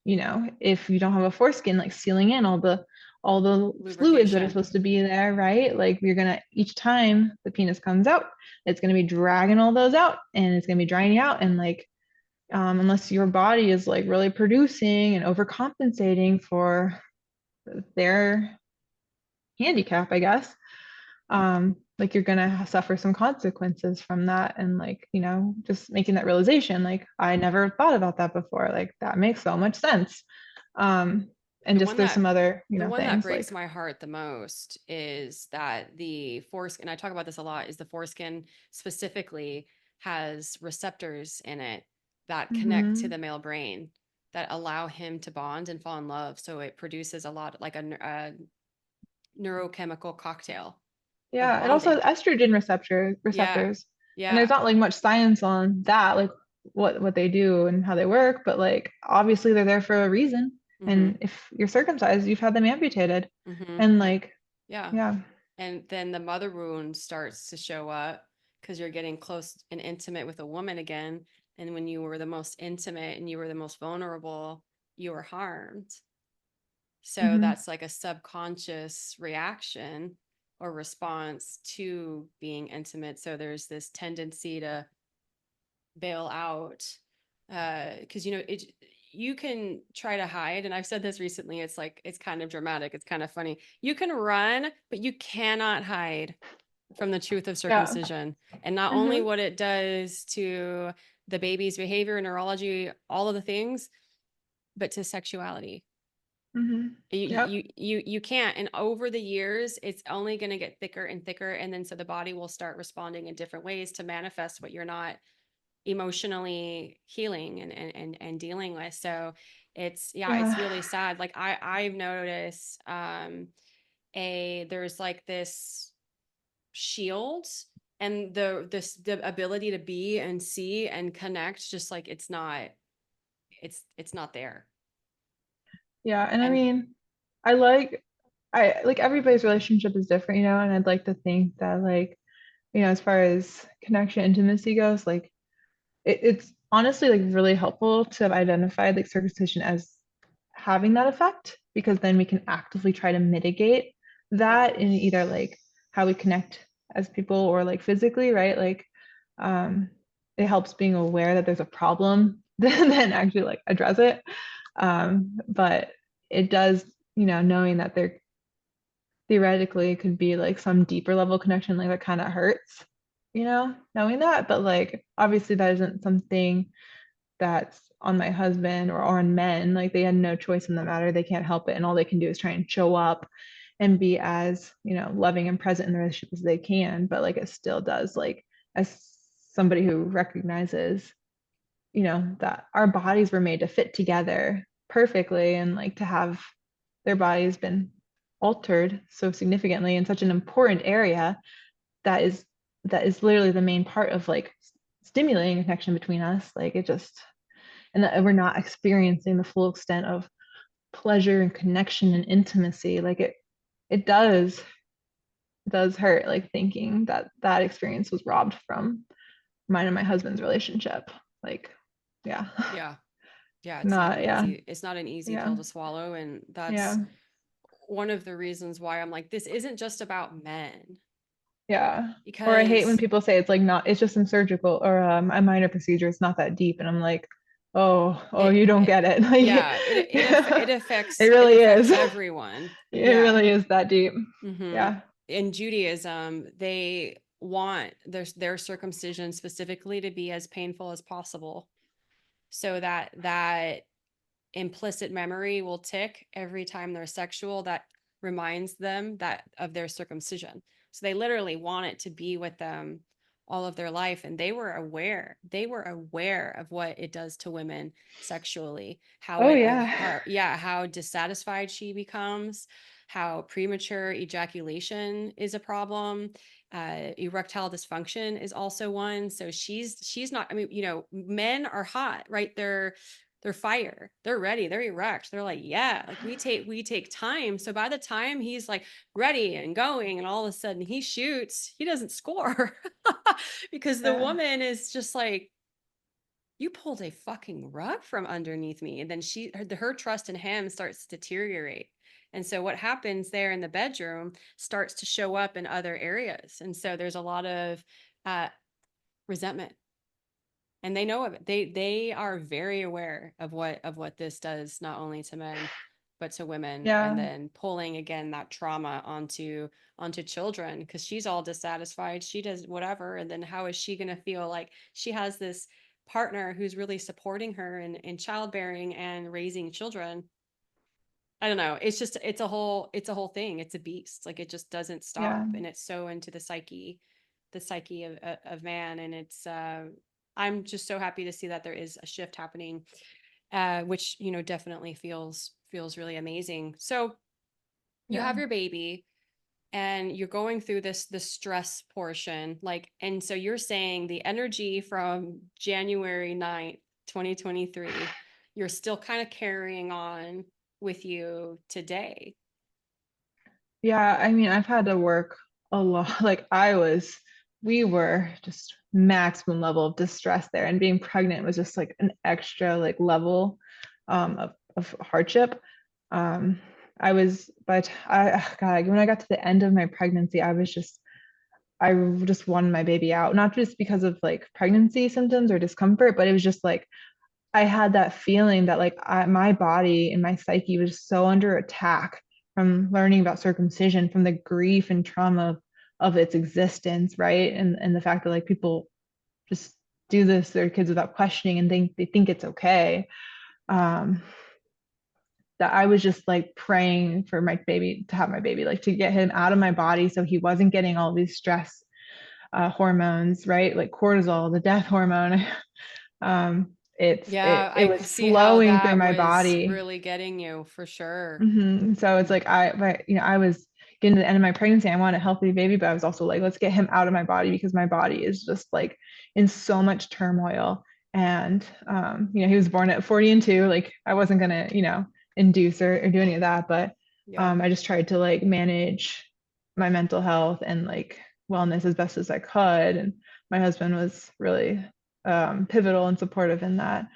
if you don't have a foreskin, like sealing in all the fluids that are Lubrication. supposed to be there, right? Like you're gonna, each time the penis comes out, it's gonna be dragging all those out, and it's gonna be drying out, and like unless your body is like really producing and overcompensating for their handicap, I guess, like you're gonna suffer some consequences from that. And like, just making that realization, like I never thought about that before. Like that makes so much sense. Um, and The just one there's that some other, the one that things breaks like, my heart the most is that the foreskin, and I talk about this a lot, is the foreskin specifically has receptors in it that connect to hmm the male brain that allow him to bond and fall in love. So it produces a lot like a neurochemical cocktail of yeah, it also has bonding. estrogen Yeah. receptors. And there's Yeah. not like much science on that, like what they do and how they work, but like obviously they're there for a reason. Mm-hmm. And if you're circumcised, you've had them amputated. Mm-hmm. And like, Yeah. yeah. And then the mother wound starts to show up because you're getting close and intimate with a woman again. And when you were the most intimate and you were the most vulnerable, you were harmed. So hmm that's like a subconscious reaction or response to being intimate. So there's this tendency to bail out because you can try to hide, and I've said this recently. It's like it's kind of dramatic, it's kind of funny. You can run, but you cannot hide from the truth of Yeah. circumcision, and not only hmm what it does to the baby's behavior, neurology, all of the things, but to sexuality. hmm you Yep. you can't, and over the years it's only going to get thicker and thicker, and then so the body will start responding in different ways to manifest what you're not emotionally healing and dealing with. So it's, yeah, it's Yeah. really sad. Like I've noticed a there's like this shield, and the ability to be and see and connect, just like it's not there. Yeah. And I And mean, I like everybody's relationship is different, and I'd like to think that like, as far as connection, intimacy goes, like it's honestly like really helpful to have identified like circumcision as having that effect, because then we can actively try to mitigate that in either like how we connect as people or like physically, right? Like um it helps being aware that there's a problem then actually like address it. But it does, knowing that there theoretically could be like some deeper level connection, like that kind of hurts, knowing that. But like obviously that isn't something that's on my husband or on men. Like they had no choice in the matter. They can't help it. And all they can do is try and show up and be as, loving and present in the relationship as they can. But like it still does, like, as somebody who recognizes, that our bodies were made to fit together perfectly, and like to have their bodies been altered so significantly in such an important area that is literally the main part of like stimulating a connection between us, like it just, and that we're not experiencing the full extent of pleasure and connection and intimacy, like it does hurt, like thinking that that experience was robbed from mine and my husband's relationship, like, yeah. yeah, yeah, it's not Not, an yeah, easy it's not an easy yeah, pill to swallow, and yeah, that's one of the reasons why I'm like, this isn't just about men, yeah. Or I hate when because people say it's like not, it's just some surgical or a minor procedure, it's not that deep, and I'm like, oh, you don't it get it. Like, yeah, it it really affects is. everyone. It Yeah. really is that deep. Hmm. Yeah. In Judaism, they want their circumcision specifically to be as painful as possible, so that implicit memory will tick every time they're sexual, that reminds them that of their circumcision. So they literally want it to be with them all of their life, and they were aware of what it does to women sexually, how Oh it yeah. yeah, how dissatisfied she becomes, how premature ejaculation is a problem. Erectile dysfunction is also one. So she's not, I mean, men are hot, right? They're fire, they're ready, they're erect, they're like, yeah, like we take time. So by the time he's like ready and going, and all of a sudden he shoots, he doesn't score because the Yeah. woman is just like, you pulled a fucking rug from underneath me. And then her trust in him starts to deteriorate. And so what happens there in the bedroom starts to show up in other areas. And so there's a lot of uh, resentment, and they know of it. They are very aware of what this does, not only to men but to women, and Yeah. then pulling again that trauma onto children, because she's all dissatisfied, she does whatever, and then how is she going to feel like she has this partner who's really supporting her in childbearing and raising children, I don't know. It's just it's a whole thing. It's a beast. Like it just doesn't Yeah. stop, and it's so into the psyche of man. And it's I'm just so happy to see that there is a shift happening, which definitely feels really amazing. So you Yeah. have your baby, and you're going through the stress portion, like, and so you're saying the energy from January 9th, 2023, you're still kind of carrying on with you today. Yeah, I mean, I've had to work a lot. Like we were just maximum level of distress there, and being pregnant was just like an extra like level of hardship. Um, I was, but God, when I got to the end of my pregnancy, I just wanted my baby out, not just because of like pregnancy symptoms or discomfort, but it was just like I had that feeling that like my body and my psyche was so under attack from learning about circumcision, from the grief and trauma of its existence, right? And the fact that like people just do this to their kids without questioning and they think it's okay. Um, that I was just like praying for my baby to have my baby, like to get him out of my body so he wasn't getting all these stress hormones, right? Like cortisol, the death hormone. Yeah, It I was could see how flowing through that my was body. really getting you for sure. So it's like I was getting to the end of my pregnancy. I wanted a healthy baby, but I was also like, let's get him out of my body because my body is just like in so much turmoil. And he was born at 40 and 2. Like I wasn't gonna, induce or do any of that, but Yeah. I just tried to like manage my mental health and like wellness as best as I could. And my husband was really pivotal and supportive in that.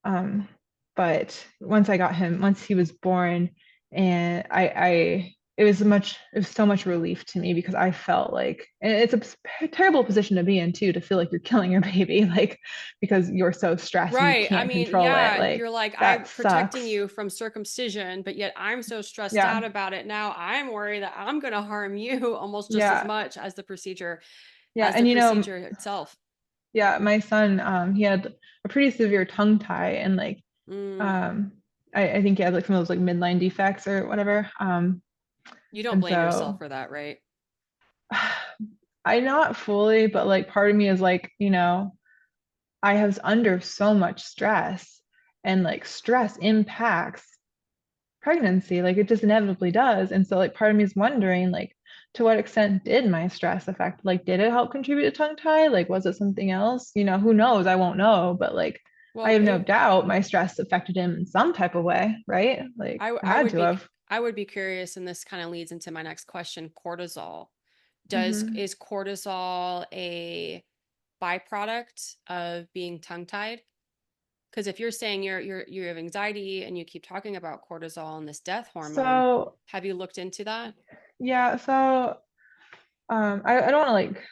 Um, but once he was born, and it was so much relief to me because I felt like, and it's a terrible position to be in too, to feel like you're killing your baby, like because you're so stressed and you Right. I can't mean, control it. yeah, Like you're like, I'm that protecting sucks. you from circumcision, but yet I'm so stressed Yeah, out about it now. I'm worried that I'm going to harm you almost just as yeah, much yeah. as the And procedure itself. yeah, my son, he had a pretty severe tongue tie, and like, Mm, um, I think he had like some of those like midline defects or whatever. you don't And blame yourself so for that, right? I not fully, but like part of me is like, I was under so much stress, and like stress impacts pregnancy, like it just inevitably does. And so like part of me is wondering like to what extent did my stress affect, like did it help contribute to tongue tie? Like was it something else? Who knows? I won't know, but like I Well, have no doubt my stress affected him in some type of way, right? Like it I had would to be have. curious, and this kind of leads into my next question, cortisol. Does Hmm. Is cortisol a byproduct of being tongue-tied? Because if you're saying you have anxiety and you keep talking about cortisol and this death hormone, So have you looked into that? yeah, so I don't want to like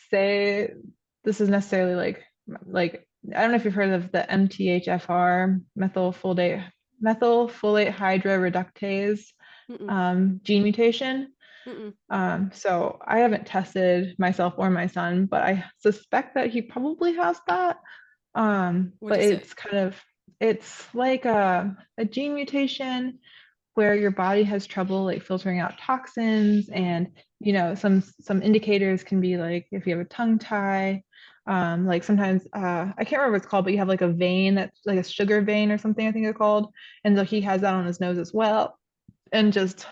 say this is necessarily like I don't know if you've heard of the MTHFR methylfolate hydroreductase Mm-mm, gene mutation. mm-mm. So I haven't tested myself or my son, but I suspect that he probably has that. What But is it? it's like a gene mutation where your body has trouble like filtering out toxins, Mm. and some indicators can be like if you have a tongue tie, like sometimes I can't remember what it's called, but you have like a vein that's like a sugar vein or something, I think it's called. And so he has that on his nose as well, and just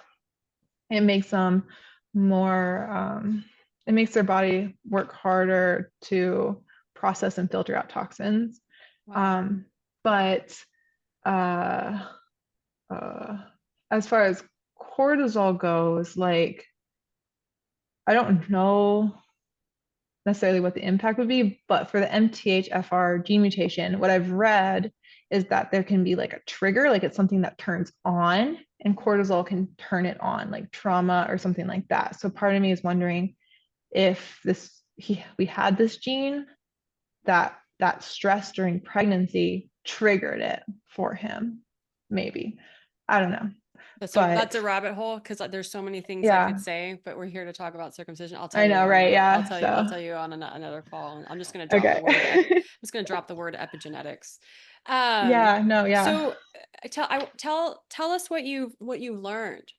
it makes them more it makes their body work harder to process and filter out toxins. Wow. um, but uh, uh, as far as cortisol goes, like I don't know necessarily what the impact would be, but for the MTHFR gene mutation, what I've read is that there can be like a trigger, like it's something that turns on, and cortisol can turn it on, like trauma or something like that. So part of me is wondering if we had this gene that stress during pregnancy triggered it for him, maybe. I don't know. That's a But rabbit hole because there's so many things I could yeah, say, but we're here to talk about circumcision. I know, right? Yeah. I'll So, tell you on another call. I'm just going to drop the word okay. I'm just going to drop the word epigenetics. Yeah, no, yeah. So tell us what you learned.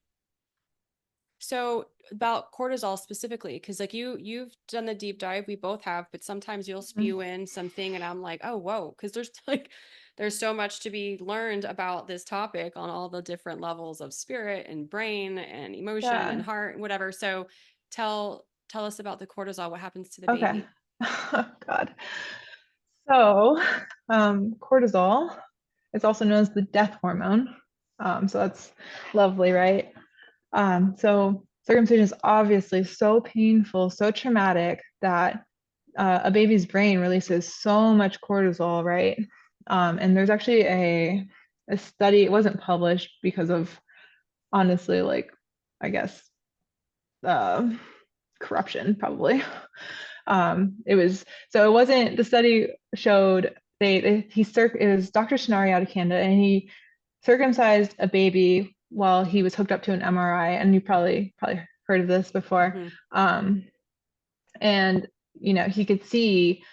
So about cortisol specifically, because like you've done the deep dive, we both have, but sometimes you'll Mhm. spew in something and I'm like, oh whoa, because there's like there's so much to be learned about this topic on all the different levels of spirit and brain and emotion and Yeah. heart and whatever. So tell us about the cortisol, what happens to the Okay. baby. Oh, God. So, cortisol is also known as the death hormone. So that's lovely, right? So circumcision is obviously so painful, so traumatic that a baby's brain releases so much cortisol, right? And there's actually a study, it wasn't published because of honestly, like, I guess, uh, corruption, probably. It was so it wasn't the study showed it was Dr. Shinari out of Canada, and he circumcised a baby while he was hooked up to an MRI, and you probably heard of this before. Mm-hmm. Um, and he could see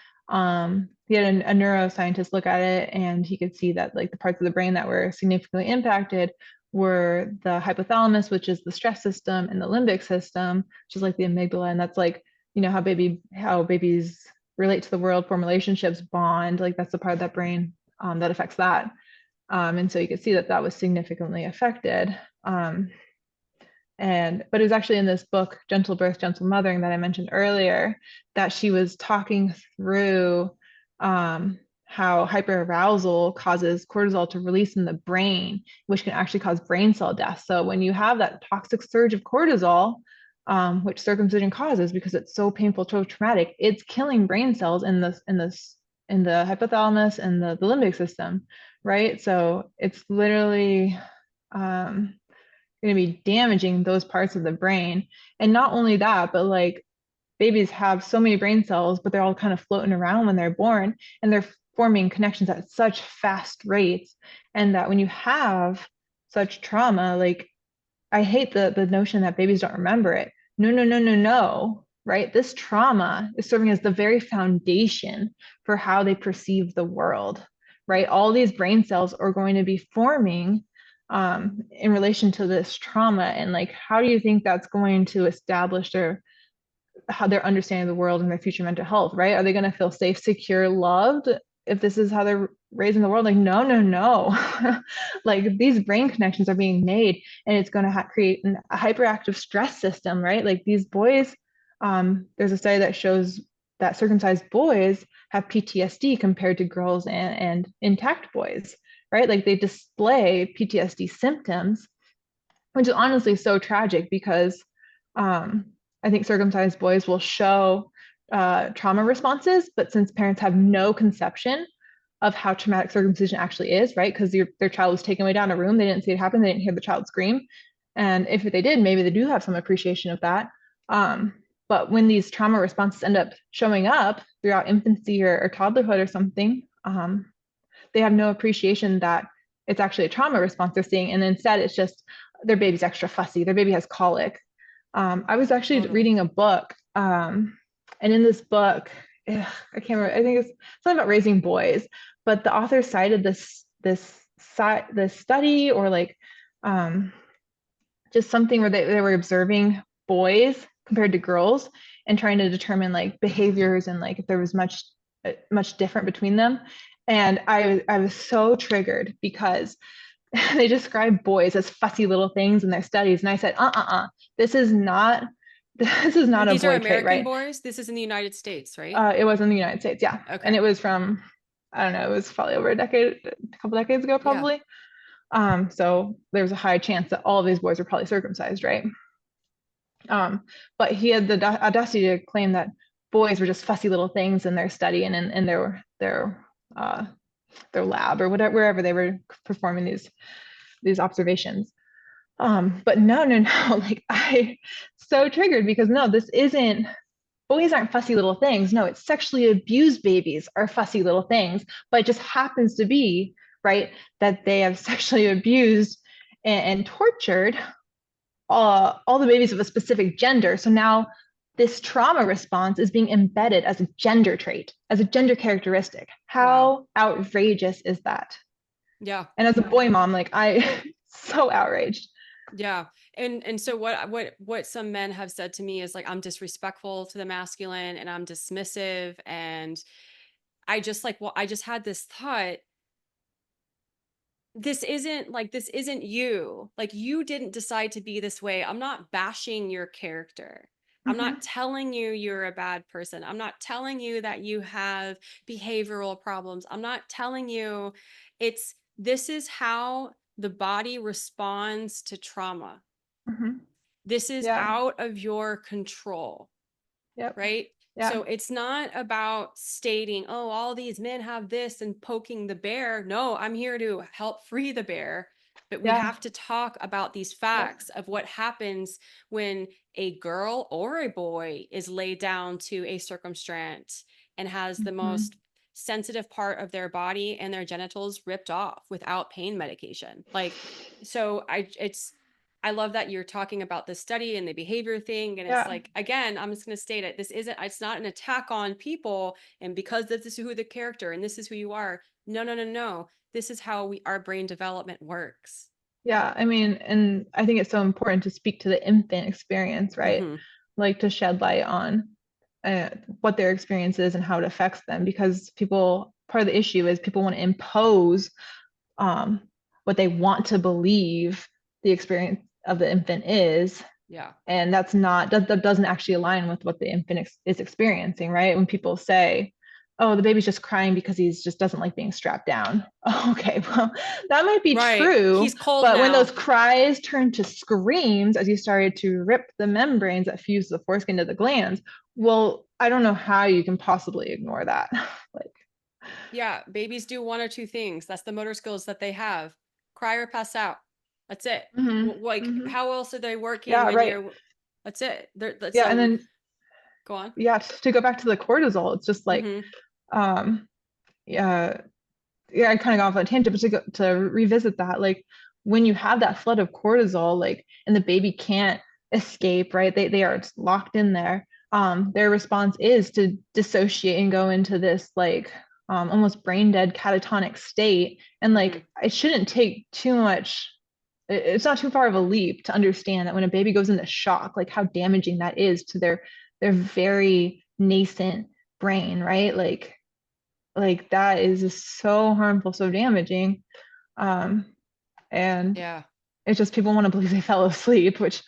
he had a neuroscientist look at it, and he could see that like the parts of the brain that were significantly impacted were the hypothalamus, which is the stress system, and the limbic system, which is like the amygdala, and that's like how babies relate to the world, form relationships, bond, like that's the part of that brain that affects that. And so you could see that that was significantly affected. But it was actually in this book, Gentle Birth, Gentle Mothering, that I mentioned earlier, that she was talking through how hyperarousal causes cortisol to release in the brain, which can actually cause brain cell death. So when you have that toxic surge of cortisol, which circumcision causes because it's so painful, so traumatic, it's killing brain cells in the hypothalamus and the limbic system, right? So it's literally going to be damaging those parts of the brain. And not only that, but like babies have so many brain cells, but they're all kind of floating around when they're born, and they're forming connections at such fast rates. And that when you have such trauma, like I hate the notion that babies don't remember it. No, no, no, no, no. Right? This trauma is serving as the very foundation for how they perceive the world. Right? All these brain cells are going to be forming in relation to this trauma. And like, how do you think that's going to establish how they're understanding the world and their future mental health, right? Are they going to feel safe, secure, loved if this is how they're raised in the world? Like, no, no, no. Like these brain connections are being made, and it's going to create a hyperactive stress system, right? Like these boys, there's a study that shows that circumcised boys have PTSD compared to girls and intact boys, right? Like they display PTSD symptoms, which is honestly so tragic because I think circumcised boys will show trauma responses, but since parents have no conception of how traumatic circumcision actually is, right? Because their child was taken away down a room, they didn't see it happen, they didn't hear the child scream, and if they did, maybe they do have some appreciation of that. But when these trauma responses end up showing up throughout infancy or toddlerhood or something, they have no appreciation that it's actually a trauma response they're seeing, and instead it's just their baby's extra fussy, their baby has colic. I was actually Totally. reading a book, and in this book, I can't remember. I think it's something about raising boys, but the author cited this study or like um, just something where they were observing boys compared to girls and trying to determine like behaviors and like if there was much different between them. And I was so triggered because they describe boys as fussy little things in their studies. And I said, this is not this is not And a these are boy trait, American right? boys. This is in the United States, right? It was in the United States, yeah. And Okay. it was from, I don't know, it was probably over a couple decades ago, Yeah. probably. So there was a high chance that all of these boys were probably circumcised, right? Um, but he had the audacity to claim that boys were just fussy little things in their study and in uh, their lab or whatever, wherever they were performing these observations. But no, no, no, like I so triggered because no, this isn't boys aren't fussy little things. No, it's sexually abused babies are fussy little things, but it just happens to be right that they have sexually abused and tortured all the babies of a specific gender. So now this trauma response is being embedded as a gender trait, as a gender characteristic. Wow. How outrageous is that? Yeah. And as a boy mom, like I so outraged. Yeah. And so what some men have said to me is like I'm disrespectful to the masculine and I'm dismissive and I just like well I just had this thought this isn't you. Like you didn't decide to be this way. I'm not bashing your character. I'm not Mm-hmm. telling you you're a bad person. I'm not telling you that you have behavioral problems. I'm not telling you it's this is how the body responds to trauma. Mm-hmm. This is Yeah. out of your control, Yep. right? Yeah. So it's not about stating, oh, all these men have this and poking the bear. No, I'm here to help free the bear. But we Yeah. have to talk about these Yep. facts of what happens when a girl or a boy is laid down to a circumstance and has the Mm-hmm. most sensitive part of their body and their genitals ripped off without pain medication. Like, so I love that you're talking about the study and the behavior thing. And it's Yeah. like, again, I'm just going to state it. It's not an attack on people. And because this is who the character and this is who you are. No, no, no, no. This is how our brain development works. Yeah. I mean, and I think it's so important to speak to the infant experience, right? Mm-hmm. Like to shed light on uh, what their experience is and how it affects them, because part of the issue is people want to impose um, what they want to believe the experience of the infant is, Yeah. and that doesn't actually align with what the infant is experiencing, right? When people say, oh, the baby's just crying because he's just doesn't like being strapped down. Okay, well, that might be Right. true, He's cold but when those now. cries turn to screams as you started to rip the membranes that fuse the foreskin to the glands, well, I don't know how you can possibly ignore that. Like, Yeah. Babies do one or two things. That's the motor skills that they have. Cry or pass out. That's it. mm-hmm, Like, mm-hmm. how else are they working Yeah, when right. you're, that's it. Yeah, and So then go on. yeah, to go back to the cortisol, it's just like Mm-hmm. um yeah, yeah, I kind of got off on a tangent, but to revisit that, like when you have that flood of cortisol, like, and the baby can't escape, right? They are locked in there. Their response is to dissociate and go into this like almost brain dead catatonic state. And Mm-hmm. like it shouldn't take too much. It's not too far of a leap to understand that when a baby goes into shock, like how damaging that is to their very nascent brain, right? Like that is just so harmful, so damaging. Um, and Yeah. it's just people want to believe they fell asleep, which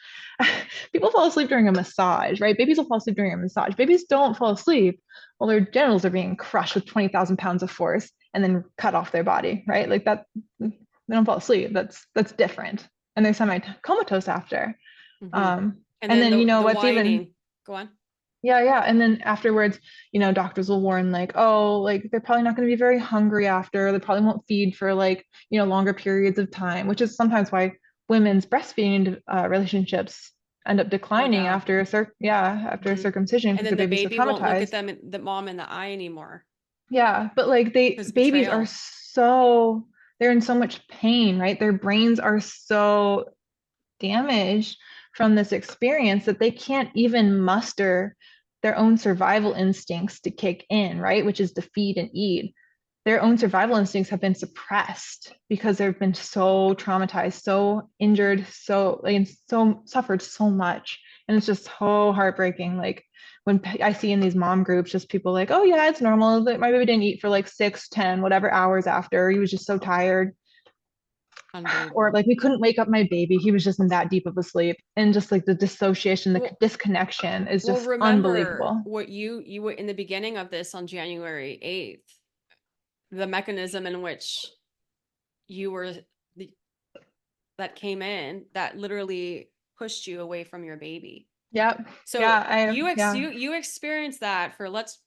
people fall asleep during a massage, right? Babies will fall asleep during a massage. Babies don't fall asleep while their genitals are being crushed with 20,000 pounds of force and then cut off their body, right? Like that, they don't fall asleep. That's different. And they're semi-comatose after. Mm-hmm. Um, And and then then, the what's even whining. Go on. yeah, yeah. And then afterwards, doctors will warn like, oh, like they're probably not going to be very hungry after. They probably won't feed for like, longer periods of time, which is sometimes why women's breastfeeding relationships end up Go declining down. after Mm-hmm. circumcision And because then their the baby's so baby won't look at traumatized. the mom in the eye anymore Yeah, but like because babies are betrayal. they're in so much pain, right? Their brains are so damaged from this experience that they can't even muster their own survival instincts to kick in, right? Which is to feed and eat. Their own survival instincts have been suppressed because they've been so traumatized, so injured, so like so suffered so much. And it's just so heartbreaking. Like when I see in these mom groups, just people like, oh yeah, it's normal. Like, my baby didn't eat for like 6, 10, whatever hours after. He was just so tired, or Unbelievable. like we couldn't wake up my baby, he was just in that deep of a sleep, and just like the dissociation, the Well, disconnection is well, just remember unbelievable. what you were in the beginning of this on January 8th, the mechanism in which you were the, that came in that literally pushed you away from your baby. Yep. So Yeah, yeah. you experienced that for let's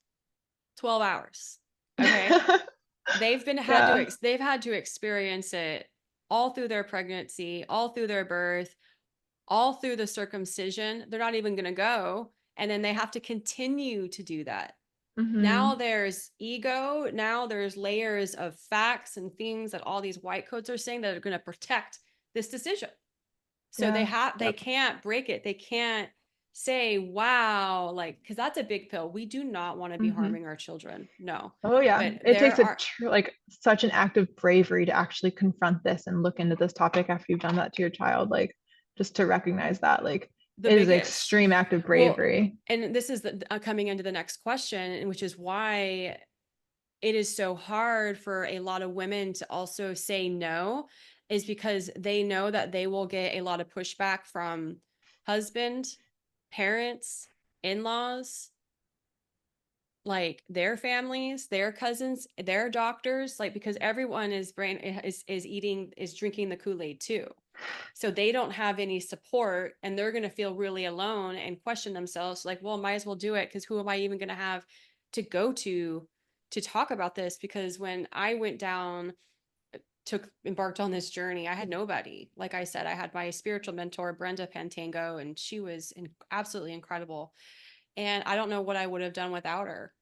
12 hours. Okay? Yeah. They've had to experience it all through their pregnancy, all through their birth, all through the circumcision. They're not even going to go, and then they have to continue to do that. Now Hmm. there's ego, now there's layers of facts and things that all these white coats are saying that are going to protect this decision. So Yeah. they Yep. can't break it. They can't say, wow, like, because that's a big pill. We do not want to be Hmm. harming our children. No. Oh yeah. But It there takes a are like such an act of bravery to actually confront this and look into this topic after you've done that to your child. Like just to recognize that, like the it is an biggest. extreme act of Well, bravery. and this is coming into the next question, which is why it is so hard for a lot of women to also say no, is because they know that they will get a lot of pushback from husband, parents, in-laws, like their families, their cousins, their doctors, like because everyone is eating is drinking the Kool-Aid too. So they don't have any support and they're going to feel really alone and question themselves like, well, might as well do it because who am I even going to have to go to talk about this? Because when I went down, took embarked on this journey, I had nobody. Like I said, I had my spiritual mentor Brenda Pantango, and she was absolutely incredible, and I don't know what I would have done without her,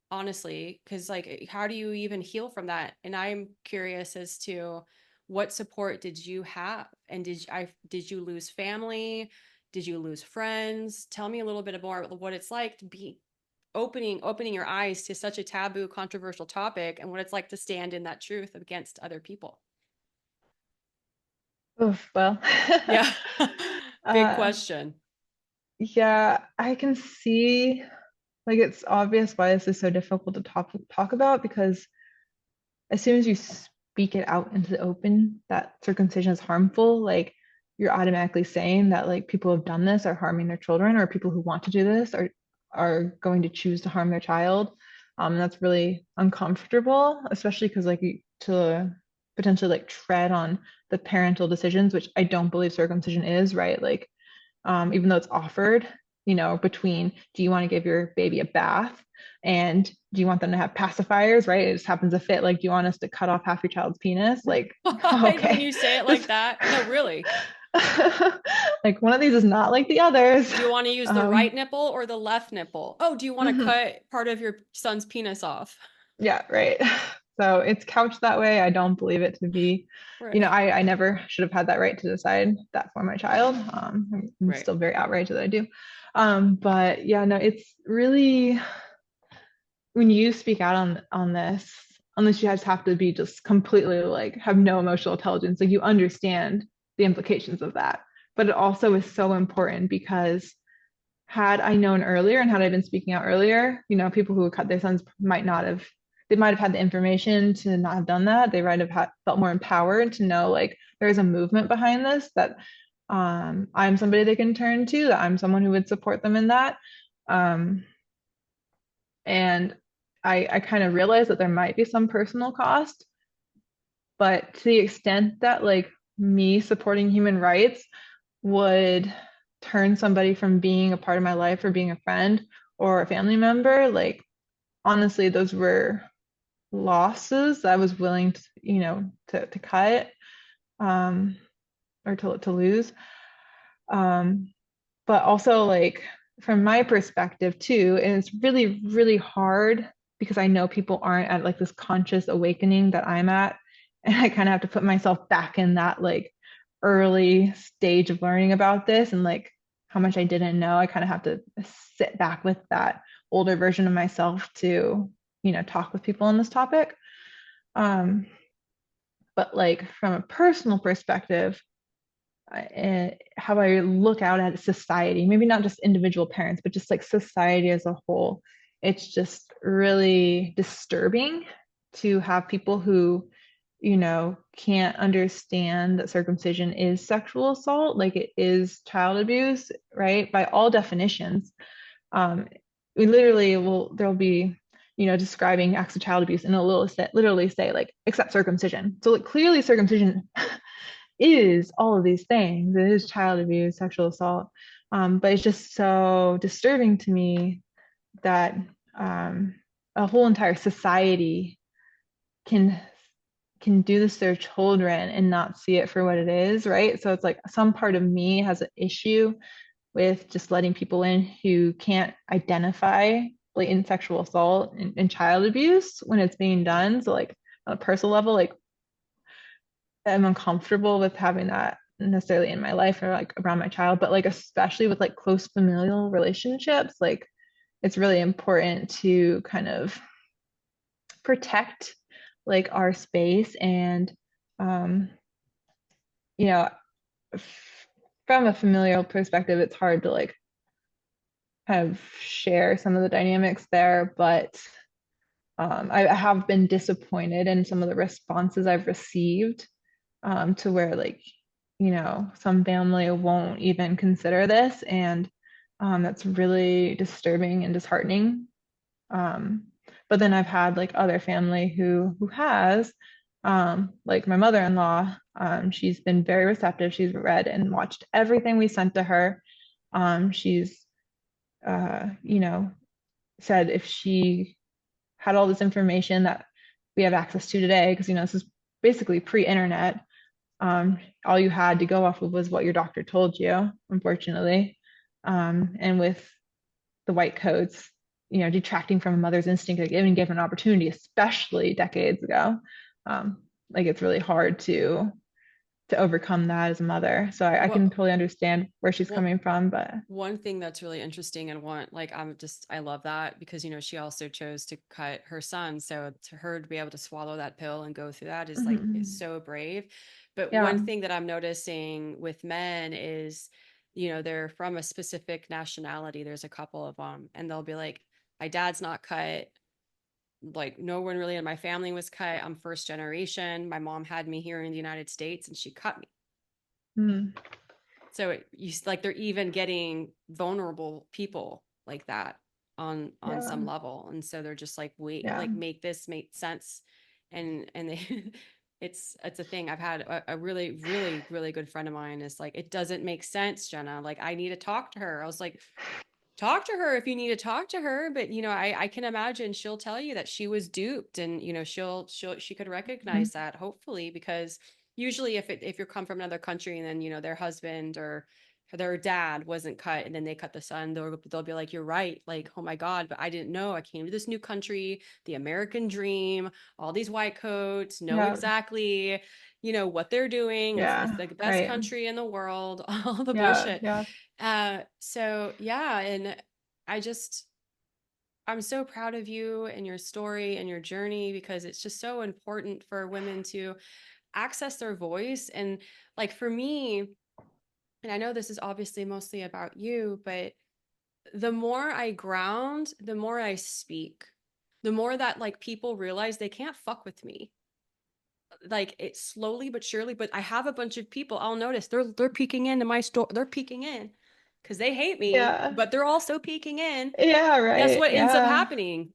honestly, because like, how do you even heal from that? And I'm curious as to what support did you have, and did you lose family? Did you lose friends? Tell me a little bit more about what it's like to be opening your eyes to such a taboo, controversial topic, and what it's like to stand in that truth against other people. Oof, well, Yeah. Big uh, question. yeah, I can see like it's obvious why this is so difficult to talk about because as soon as you speak it out into the open that circumcision is harmful, like you're automatically saying that like people who have done this are harming their children, or people who want to do this are going to choose to harm their child. That's really uncomfortable, especially because like to potentially like tread on the parental decisions, which I don't believe circumcision is, right? Like even though it's offered, between do you want to give your baby a bath and do you want them to have pacifiers, right? It just happens to fit. Like, do you want us to cut off half your child's penis? Like, When okay. you say it like This that, no, really. like one of these is not like the others. Do you want to use the right Um, nipple or the left nipple? Oh, do you want to mhm. cut part of your son's penis off? Yeah, right. So it's couched that way. I don't believe it to be, Right. I never should have had that right to decide that for my child. I'm Right. still very outraged that I do. But yeah, no, it's really when you speak out on this, unless you guys have to be just completely like have no emotional intelligence, like you understand the implications of that. But it also is so important because had I known earlier and had I been speaking out earlier, people who would cut their sons they might have had the information to not have done that. They might have felt more empowered to know like there's a movement behind this, that I'm somebody they can turn to, that I'm someone who would support them in that. Um, and I kind of realized that there might be some personal cost, but to the extent that like me supporting human rights would turn somebody from being a part of my life or being a friend or a family member, like honestly, those were losses that I was willing to, to cut, um, or to lose. Um, but also like from my perspective too, and it's really, really hard because I know people aren't at like this conscious awakening that I'm at. And I kind of have to put myself back in that like early stage of learning about this and like how much I didn't know. I kind of have to sit back with that older version of myself to, talk with people on this topic. Um, but like from a personal perspective, how I look out at society, maybe not just individual parents, but just like society as a whole. It's just really disturbing to have people who, can't understand that circumcision is sexual assault, like it is child abuse, right? By all definitions. Um, we literally there'll be, describing acts of child abuse and it'll literally say like, except circumcision. So like clearly circumcision is all of these things. It is child abuse, sexual assault. But it's just so disturbing to me that a whole entire society can do this to their children and not see it for what it is, right? So it's like some part of me has an issue with just letting people in who can't identify blatant sexual assault and child abuse when it's being done. So like on a personal level, like I'm uncomfortable with having that necessarily in my life or like around my child, but like especially with like close familial relationships, like it's really important to kind of protect like our space and um you know from a familial perspective it's hard to like kind of share some of the dynamics there, but I have been disappointed in some of the responses I've received to where like some family won't even consider this, and that's really disturbing and disheartening. um, but then I've had like other family who has like my mother-in-law. She's been very receptive. She's read and watched everything we sent to her. She's you know said if she had all this information that we have access to today, because this is basically pre-internet. All you had to go off of was what your doctor told you, unfortunately. And with the white coats, detracting from a mother's instinct, like even given an opportunity, especially decades ago, like it's really hard to overcome that as a mother. So I can What totally understand where she's what coming from, but one thing that's really interesting and I love that because she also chose to cut her son, so to her to be able to swallow that pill and go through that is like is mhm. so brave. But one Yeah. thing that I'm noticing with men is they're from a specific nationality. There's a couple of them and they'll be like, my dad's not cut, like no one really in my family was cut, I'm first generation, my mom had me here in the United States and she cut me. Mm. So you like they're even getting vulnerable people like that on Yeah. some level, and so they're just like, wait, Yeah. like make this make sense, and they it's a thing. I've had a really really good friend of mine is like, it doesn't make sense, Jenna. Like I need to talk to her. I was like, talk to her if you need to talk to her, but I can imagine she'll tell you that she was duped, and she could Mhm. recognize that, hopefully, because usually if you come from another country and then their husband or their dad wasn't cut and then they cut the son, they'll be like, you're right, like, oh my god, but I didn't know, I came to this new country, the American dream, all these white coats know Yeah. exactly what they're doing, it's Yeah. the best Right. country in the world, all the Yeah. bullshit. Yeah. So yeah, and I just I'm so proud of you and your story and your journey because it's just so important for women to access their voice. And like for me, and I know this is obviously mostly about you, but the more I ground, the more I speak, the more that like people realize they can't fuck with me. Like it's slowly but surely, but I have a bunch of people I'll notice they're peeking into my store. They're peeking in because they hate me, Yeah. but they're also peeking in. Yeah. Guess Right. what ends up Yeah. happening?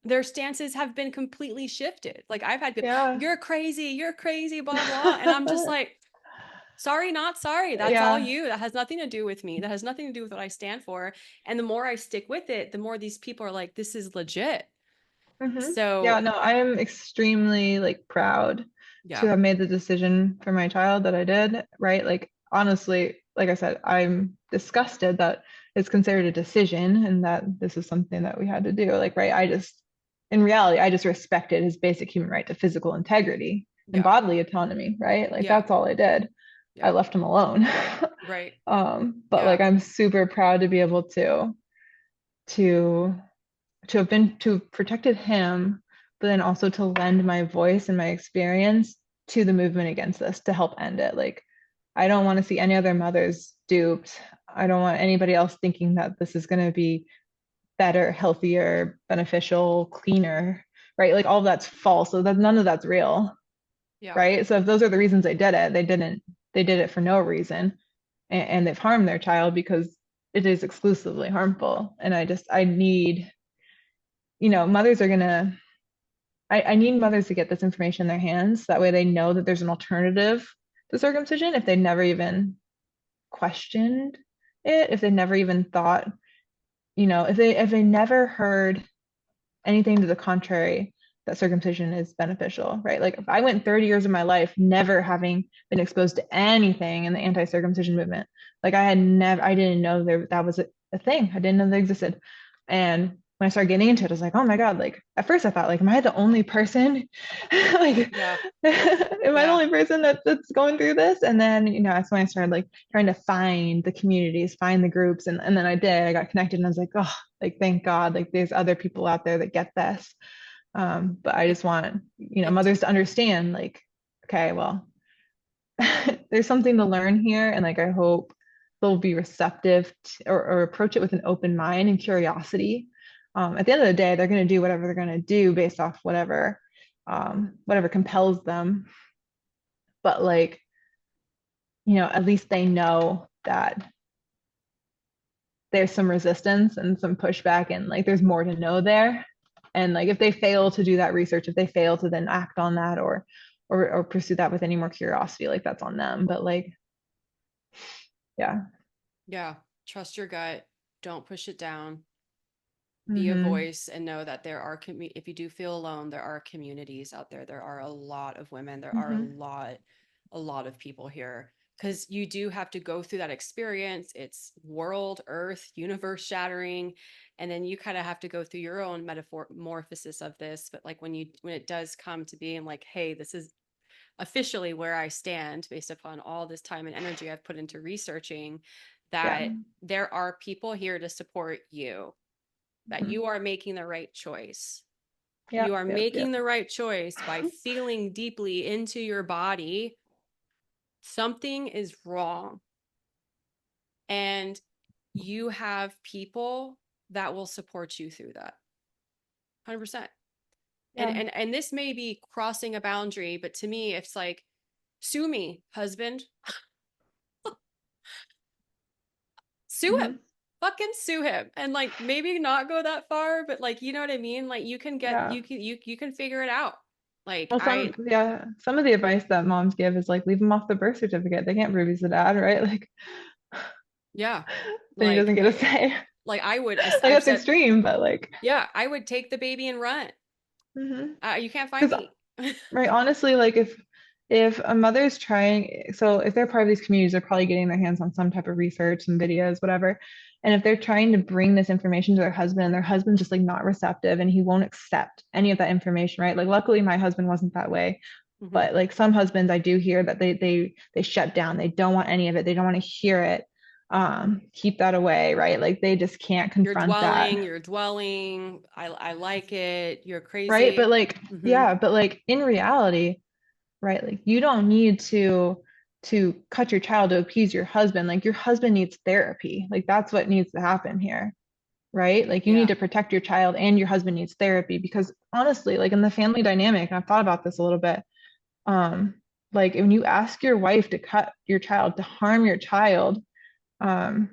Their stances have been completely shifted. Like I've had people, Yeah. you're crazy, blah, blah. And I'm just like, sorry, not sorry. That's all Yeah. you. That has nothing to do with me. That has nothing to do with what I stand for. And the more I stick with it, the more these people are like, this is legit. Yeah, So no, I am extremely like proud to yeah, have made the decision for my child that I did, right? Like honestly, like I said, I'm disgusted that it's considered a decision and that this is something that we had to do. Like, right, in reality, I just respected his basic human right to physical integrity and yeah, bodily autonomy, right? Like yeah, that's all I did. I yeah, left him alone. right. But like Yeah, I'm super proud to be able to to have protected him, but then also to lend my voice and my experience to the movement against this to help end it. Like, I don't want to see any other mothers duped. I don't want anybody else thinking that this is going to be better, healthier, beneficial, cleaner, right? Like all of that's false. So that none of that's real, yeah, right? So if those are the reasons they did it, they didn't. They did it for no reason, and they've harmed their child because it is exclusively harmful. And I need mothers are gonna I need mothers to get this information in their hands. That way they know that there's an alternative to circumcision if they never even questioned it, if they never even thought, if they never heard anything to the contrary that circumcision is beneficial, right? Like if I went 30 years of my life never having been exposed to anything in the anti-circumcision movement, like I didn't know that was a thing. I didn't know that existed. And when I started getting into it, I was like, oh my God, like at first I thought like, am I the only person? Like, Yeah. am I the Yeah. only person that's going through this? And then, that's when I started like trying to find the communities, find the groups. And then I did, I got connected and I was like, oh, like, thank God, like there's other people out there that get this. But I It, just want, it, mothers to understand like, okay, well, there's something to learn here. And like, I hope they'll be receptive or approach it with an open mind and curiosity. At the end of the day, they're going to do whatever they're going to do based off whatever compels them. But like, at least they know that there's some resistance and some pushback and like there's more to know there. And like if they fail to do that research, if they fail to then act on that or pursue that with any more curiosity, like that's on them. But like, yeah. yeah. Trust your gut. Don't push it down. Be a Mm-hmm. voice and know that there are if you do feel alone, there are communities out there. There are a lot of women. There are Mm-hmm. a lot of people here, because you do have to go through that experience. It's world, earth, universe shattering, and then you kind of have to go through your own metamorphosis of this. But like when it does come to being like, hey, this is officially where I stand based upon all this time and energy I've put into researching, Yeah. that there are people here to support you, that Mm-hmm. you are making the right choice. You Yep. are Yep. making Yep. the right choice by feeling deeply into your body. Something is wrong. And you have people that will support you through that. 100%. And Yeah. this may be crossing a boundary, but to me it's like, sue me, husband. Sue him. Mm-hmm. Fucking sue him. And like maybe not go that far, but like you know what I mean? Like you can get Yeah. you can figure it out. Like Well, some of the advice that moms give is like leave them off the birth certificate. They can't prove he's the dad, right? Like yeah. then he doesn't get a say. Like I would, Like I've that's said, extreme, but like, yeah, I would take the baby and run. because You can't find me. right, honestly, like if a mother's trying, so if they're part of these communities, they're probably getting their hands on some type of research, some videos, whatever. And if they're trying to bring this information to their husband and their husband's just like not receptive and he won't accept any of that information, right? Like luckily my husband wasn't that way. Mm-hmm. But like some husbands, I do hear that they shut down. They don't want any of it. They don't want to hear it. Keep that away, right? Like they just can't confront that, You're dwelling. I like it. You're right? But crazy. like, Mm-hmm. yeah, but like in reality, right? Like you don't need to cut your child to appease your husband. Like your husband needs therapy. Like that's what needs to happen here, right? Like you need Yeah. to protect your child and your husband needs therapy because honestly, like in the family dynamic, and I've thought about this a little bit, um, like when you ask your wife to cut your child, to harm your child, um,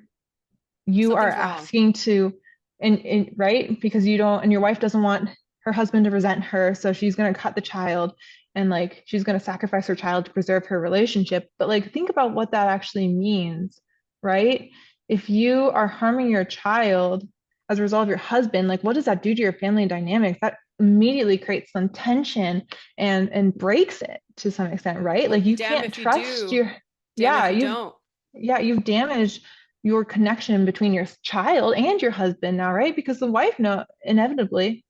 you are Something's wrong. asking to and right because you don't and your wife doesn't want her husband to resent her so she's going to cut the child and like she's going to sacrifice her child to preserve her relationship but like think about what that actually means, right? If you are harming your child as a result of your husband, like what does that do to your family dynamics? That immediately creates some tension and breaks it to some extent, right? Well, Like you you damn can't if you trust do, your damn if yeah you you've don't. yeah, you've damaged your connection between your child and your husband now, right? Because the wife no inevitably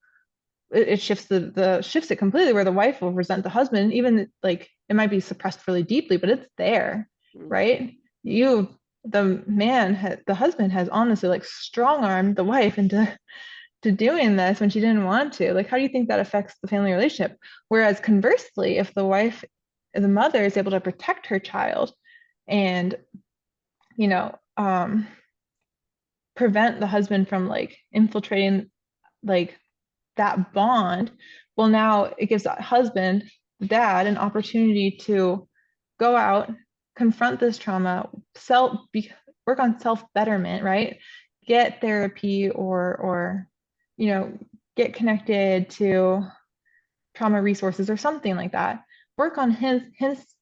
it shifts the shifts it completely where the wife will resent the husband, even like it might be suppressed really deeply, but it's there, Mm. right? The husband has honestly like strong armed the wife into to doing this when she didn't want to. Like, how do you think that affects the family relationship? Whereas conversely, if the mother is able to protect her child and you know, prevent the husband from like infiltrating like that bond, well, now it gives that husband, the dad, an opportunity to go out, confront this trauma, work on self betterment, right? Get therapy or you know, get connected to trauma resources or something like that. Work on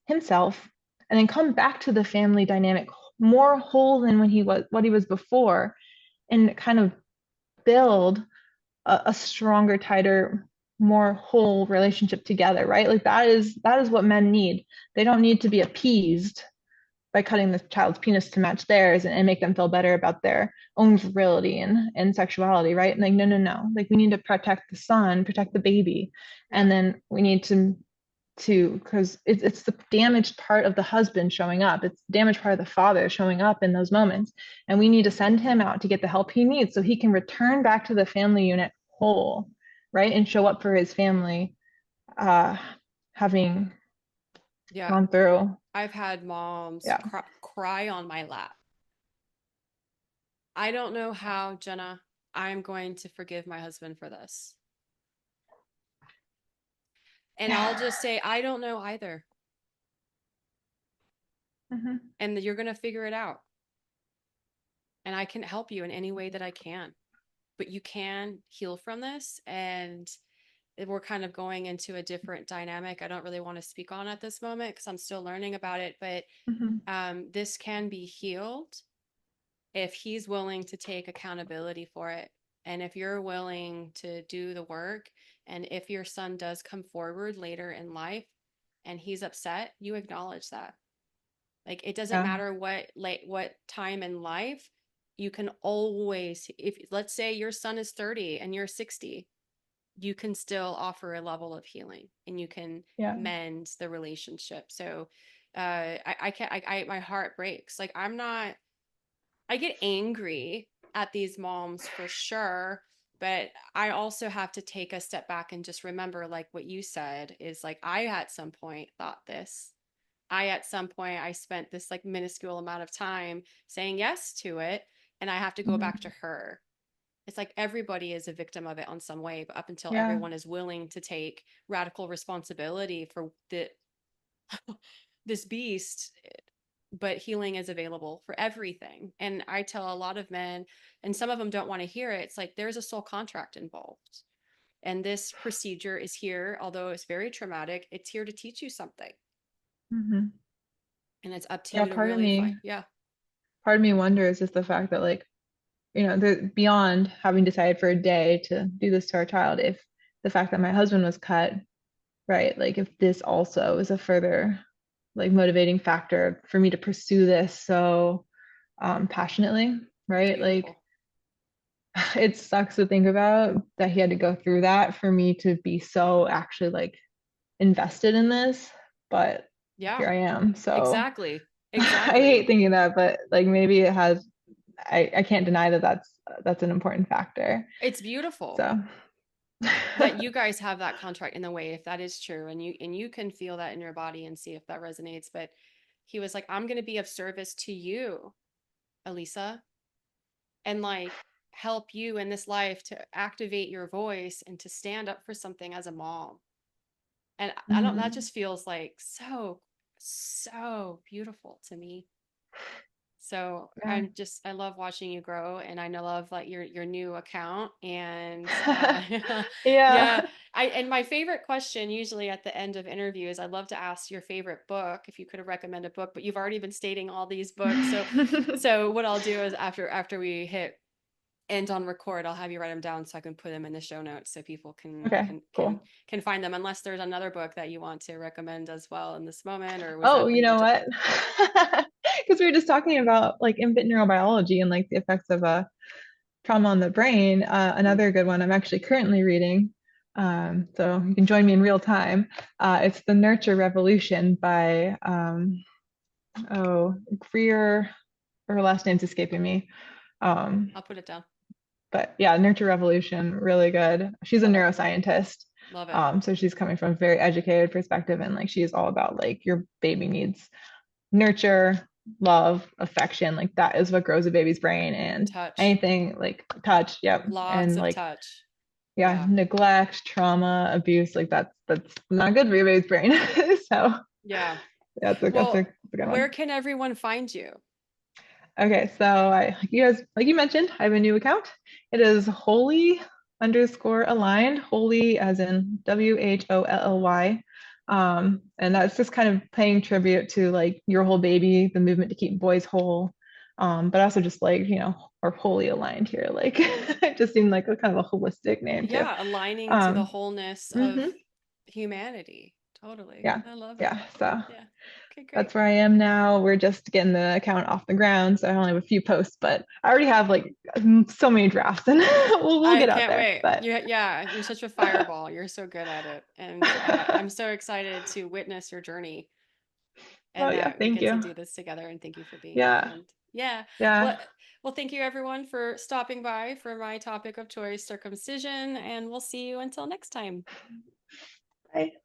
himself and then come back to the family dynamic more whole than when he was what he was before and kind of build a stronger, tighter, more whole relationship together, right? Like that is what men need. They don't need to be appeased by cutting the child's penis to match theirs and make them feel better about their own virility and sexuality, right? And like, no, no, no. Like we need to protect the son, protect the baby. Yeah. And then we need to because it's the damaged part of the husband showing up. It's the damaged part of the father showing up in those moments. And we need to send him out to get the help he needs so he can return back to the family unit whole, right? And show up for his family, uh, having Yeah. gone through. I've had moms Yeah. cry on my lap. I don't know how, Jenna, I'm going to forgive my husband for this. And I'll just say, I don't know either. Mhm. And you're going to figure it out. And I can help you in any way that I can. But you can heal from this. And we're kind of going into a different dynamic. I don't really want to speak on at this moment because I'm still learning about it. But Mhm. this can be healed if he's willing to take accountability for it. And if you're willing to do the work, and if your son does come forward later in life and he's upset, you acknowledge that. Like it doesn't Yeah. matter what time in life, you can always, if let's say your son is 30 and you're 60, you can still offer a level of healing and you can Yeah. mend the relationship. So I can't my heart breaks. Like I'm not, I get angry at these moms for sure, but I also have to take a step back and just remember, like what you said, is like I at some point thought this. I at some point I spent this like minuscule amount of time saying yes to it, and I have to go back to Mhm. her. It's like everybody is a victim of it on some way, but up until Yeah. everyone is willing to take radical responsibility for this beast, but healing is available for everything. And I tell a lot of men, and some of them don't want to hear it. It's like there's a soul contract involved. And this procedure is here, although it's very traumatic, it's here to teach you something. Mhm. And it's up to Yeah. you to really fight. Yeah. Part of me wonders is the fact that like, the beyond having decided for a day to do this to our child, if the fact that my husband was cut, right? Like if this also is a further like motivating factor for me to pursue this so passionately, It's right? Like beautiful. it sucks to think about that he had to go through that for me to be so actually like invested in this, but Yeah, here I am. So exactly. I hate Exactly. thinking that, but like maybe it has, I can't deny that that's an important factor. It's beautiful So that you guys have that contract in the way, if that is true, and you can feel that in your body and see if that resonates. But he was like, I'm gonna be of service to you, Alysa, and like help you in this life to activate your voice and to stand up for something as a mom. And I don't, that mhm. just feels like so beautiful to me. So Yeah. I love watching you grow, and I know love like your new account. And yeah, Yeah. and my favorite question usually at the end of interviews, I'd love to ask your favorite book, if you could recommend a book, but you've already been stating all these books. So what I'll do is after we hit end on record, I'll have you write them down so I can put them in the show notes so people Okay, cool. can find them, unless there's another book that you want to recommend as well in this moment, or was Oh, that you pretty know much it? what? Because we were just talking about like infant neurobiology and like the effects of trauma on the brain. Mm. Another good one I'm actually currently reading, so you can join me in real time. It's The Nurture Revolution by Greer. Her last name's escaping me. Um, I'll put it down. but yeah, Nurture Revolution, really good. She's a Love it. neuroscientist. Love it. So she's coming from a very educated perspective, and like she's all about like your baby needs nurture, love, affection. Like that is what grows a baby's brain, and Touch. anything like touch, yep. Lots And of like, touch. yeah, Yeah. neglect, trauma, abuse, like that's not good for your baby's brain. So Yeah. that's a Well, good where one. can everyone find you? Okay, so like you mentioned, I have a new account. It is wholly underscore aligned, wholly as in WHOLLY. And that's just kind of paying tribute to like Your Whole Baby, the movement to keep boys whole. But also just like, are wholly aligned here. Like it just seemed like a kind of a holistic name too. Yeah, aligning to the Um, wholeness of mhm. humanity. Totally. Yeah. I love it. Yeah. So Yeah. Okay, great. that's where I am now. We're just getting the account off the ground. So I only have a few posts, but I already have like so many drafts and we'll I get out can't there. wait. But Yeah, you're such a fireball. You're so good at it. And I'm so excited to witness your journey oh and yeah, that we thank get to you. do this together. And thank you for being my Yeah. friend. Yeah. Yeah. Well, well, thank you everyone for stopping by for my topic of choice, circumcision, and we'll see you until next time. Bye.